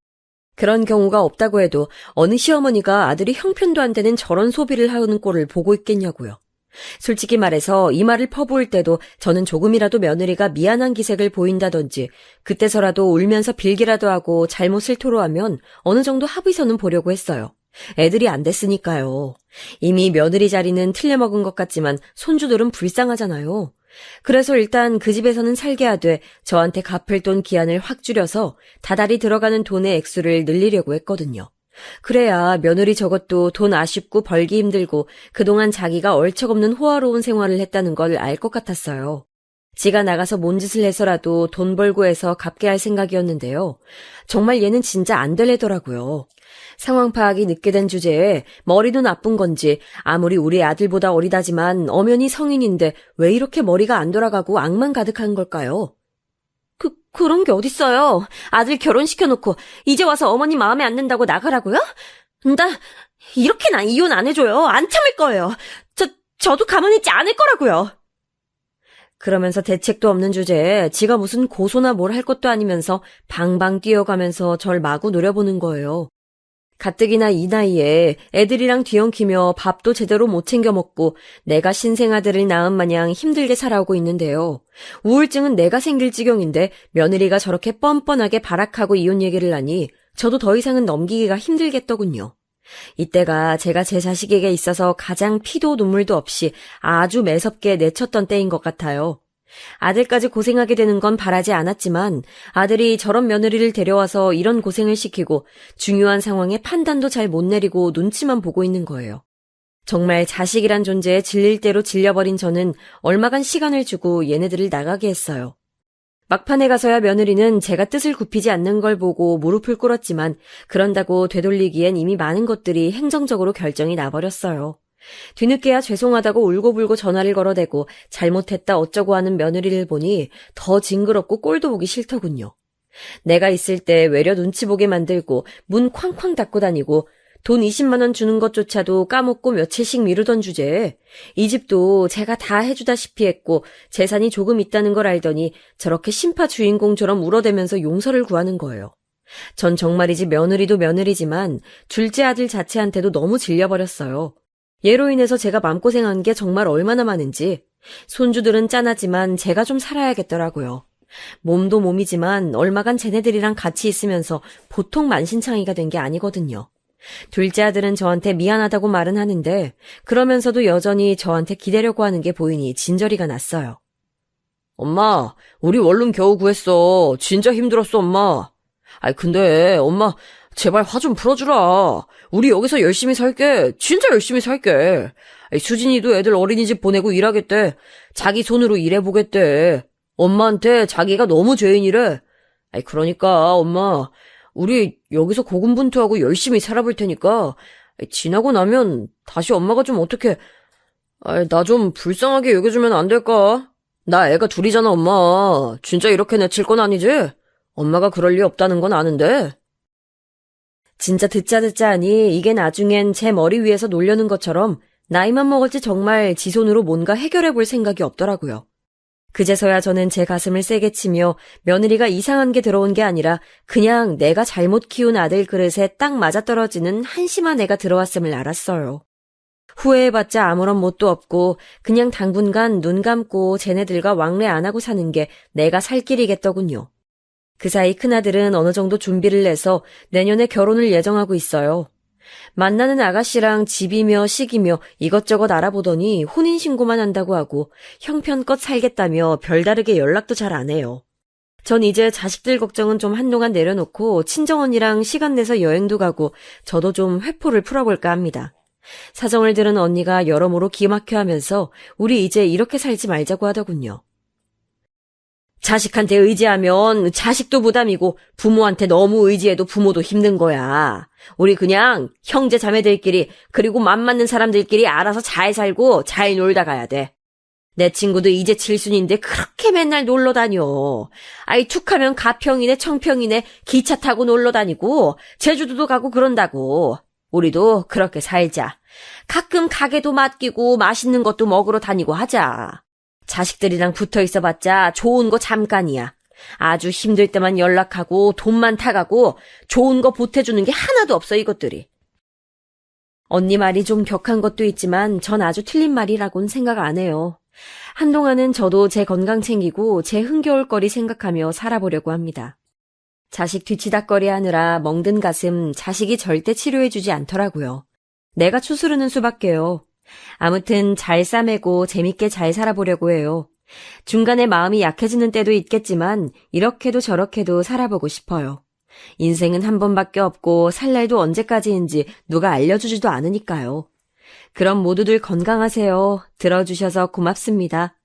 그런 경우가 없다고 해도 어느 시어머니가 아들이 형편도 안 되는 저런 소비를 하는 꼴을 보고 있겠냐고요. 솔직히 말해서 이 말을 퍼부을 때도 저는 조금이라도 며느리가 미안한 기색을 보인다든지 그때서라도 울면서 빌기라도 하고 잘못을 토로하면 어느 정도 합의서는 보려고 했어요. 애들이 안 됐으니까요. 이미 며느리 자리는 틀려먹은 것 같지만 손주들은 불쌍하잖아요. 그래서 일단 그 집에서는 살게 하되 저한테 갚을 돈 기한을 확 줄여서 다달이 들어가는 돈의 액수를 늘리려고 했거든요. 그래야 며느리 저것도 돈 아쉽고 벌기 힘들고 그동안 자기가 얼척없는 호화로운 생활을 했다는 걸 알 것 같았어요. 지가 나가서 뭔 짓을 해서라도 돈 벌고 해서 갚게 할 생각이었는데요. 정말 얘는 진짜 안 되려더라고요. 상황 파악이 늦게 된 주제에 머리도 나쁜 건지 아무리 우리 아들보다 어리다지만 엄연히 성인인데 왜 이렇게 머리가 안 돌아가고 악만 가득한 걸까요? 그런 게 어딨어요. 아들 결혼시켜놓고 이제 와서 어머니 마음에 안 든다고 나가라고요? 이렇게는 이혼 안 해줘요. 안 참을 거예요. 저도 가만히 있지 않을 거라고요. 그러면서 대책도 없는 주제에 지가 무슨 고소나 뭘 할 것도 아니면서 방방 뛰어가면서 절 마구 노려보는 거예요. 가뜩이나 이 나이에 애들이랑 뒤엉키며 밥도 제대로 못 챙겨 먹고 내가 신생아들을 낳은 마냥 힘들게 살아오고 있는데요. 우울증은 내가 생길 지경인데 며느리가 저렇게 뻔뻔하게 발악하고 이혼 얘기를 하니 저도 더 이상은 넘기기가 힘들겠더군요. 이때가 제가 제 자식에게 있어서 가장 피도 눈물도 없이 아주 매섭게 내쳤던 때인 것 같아요. 아들까지 고생하게 되는 건 바라지 않았지만 아들이 저런 며느리를 데려와서 이런 고생을 시키고 중요한 상황에 판단도 잘 못 내리고 눈치만 보고 있는 거예요. 정말 자식이란 존재에 질릴 대로 질려버린 저는 얼마간 시간을 주고 얘네들을 나가게 했어요. 막판에 가서야 며느리는 제가 뜻을 굽히지 않는 걸 보고 무릎을 꿇었지만 그런다고 되돌리기엔 이미 많은 것들이 행정적으로 결정이 나버렸어요. 뒤늦게야 죄송하다고 울고불고 전화를 걸어대고 잘못했다 어쩌고 하는 며느리를 보니 더 징그럽고 꼴도 보기 싫더군요. 내가 있을 때 외려 눈치 보게 만들고 문 쾅쾅 닫고 다니고 돈 20만 원 주는 것조차도 까먹고 며칠씩 미루던 주제에 이 집도 제가 다 해주다시피 했고 재산이 조금 있다는 걸 알더니 저렇게 심파 주인공처럼 울어대면서 용서를 구하는 거예요. 전 정말이지 며느리도 며느리지만 둘째 아들 자체한테도 너무 질려버렸어요. 얘로 인해서 제가 마음고생한 게 정말 얼마나 많은지. 손주들은 짠하지만 제가 좀 살아야겠더라고요. 몸도 몸이지만 얼마간 쟤네들이랑 같이 있으면서 보통 만신창이가 된 게 아니거든요. 둘째 아들은 저한테 미안하다고 말은 하는데 그러면서도 여전히 저한테 기대려고 하는 게 보이니 진저리가 났어요. 엄마, 우리 원룸 겨우 구했어. 진짜 힘들었어, 엄마. 근데 엄마 제발 화 좀 풀어주라. 우리 여기서 열심히 살게. 진짜 열심히 살게. 수진이도 애들 어린이집 보내고 일하겠대. 자기 손으로 일해보겠대. 엄마한테 자기가 너무 죄인이래. 그러니까 엄마, 우리 여기서 고군분투하고 열심히 살아볼 테니까 지나고 나면 다시 엄마가 좀 어떻게 나 좀 불쌍하게 여겨주면 안 될까? 나 애가 둘이잖아, 엄마. 진짜 이렇게 내칠 건 아니지? 엄마가 그럴 리 없다는 건 아는데. 진짜 듣자 하니 이게 나중엔 제 머리 위에서 놀려는 것처럼 나이만 먹었지 정말 지 손으로 뭔가 해결해 볼 생각이 없더라고요. 그제서야 저는 제 가슴을 세게 치며 며느리가 이상한 게 들어온 게 아니라 그냥 내가 잘못 키운 아들 그릇에 딱 맞아떨어지는 한심한 애가 들어왔음을 알았어요. 후회해봤자 아무런 뭣도 없고 그냥 당분간 눈 감고 쟤네들과 왕래 안 하고 사는 게 내가 살 길이겠더군요. 그 사이 큰아들은 어느 정도 준비를 해서 내년에 결혼을 예정하고 있어요. 만나는 아가씨랑 집이며 시기며 이것저것 알아보더니 혼인신고만 한다고 하고 형편껏 살겠다며 별다르게 연락도 잘 안 해요. 전 이제 자식들 걱정은 좀 한동안 내려놓고 친정언니랑 시간 내서 여행도 가고 저도 좀 회포를 풀어볼까 합니다. 사정을 들은 언니가 여러모로 기막혀 하면서 우리 이제 이렇게 살지 말자고 하더군요. 자식한테 의지하면 자식도 부담이고 부모한테 너무 의지해도 부모도 힘든 거야. 우리 그냥 형제 자매들끼리 그리고 맘 맞는 사람들끼리 알아서 잘 살고 잘 놀다 가야 돼. 내 친구도 이제 칠순인데 그렇게 맨날 놀러 다녀. 아이 툭하면 가평이네 청평이네 기차 타고 놀러 다니고 제주도도 가고 그런다고. 우리도 그렇게 살자. 가끔 가게도 맡기고 맛있는 것도 먹으러 다니고 하자. 자식들이랑 붙어 있어봤자 좋은 거 잠깐이야. 아주 힘들 때만 연락하고 돈만 타가고 좋은 거 보태주는 게 하나도 없어 이것들이. 언니 말이 좀 격한 것도 있지만 전 아주 틀린 말이라고는 생각 안 해요. 한동안은 저도 제 건강 챙기고 제 흥겨울 거리 생각하며 살아보려고 합니다. 자식 뒤치다꺼리 하느라 멍든 가슴 자식이 절대 치료해주지 않더라고요. 내가 추스르는 수밖에요. 아무튼 잘 싸매고 재밌게 잘 살아보려고 해요. 중간에 마음이 약해지는 때도 있겠지만 이렇게도 저렇게도 살아보고 싶어요. 인생은 한 번밖에 없고 살 날도 언제까지인지 누가 알려주지도 않으니까요. 그럼 모두들 건강하세요. 들어주셔서 고맙습니다.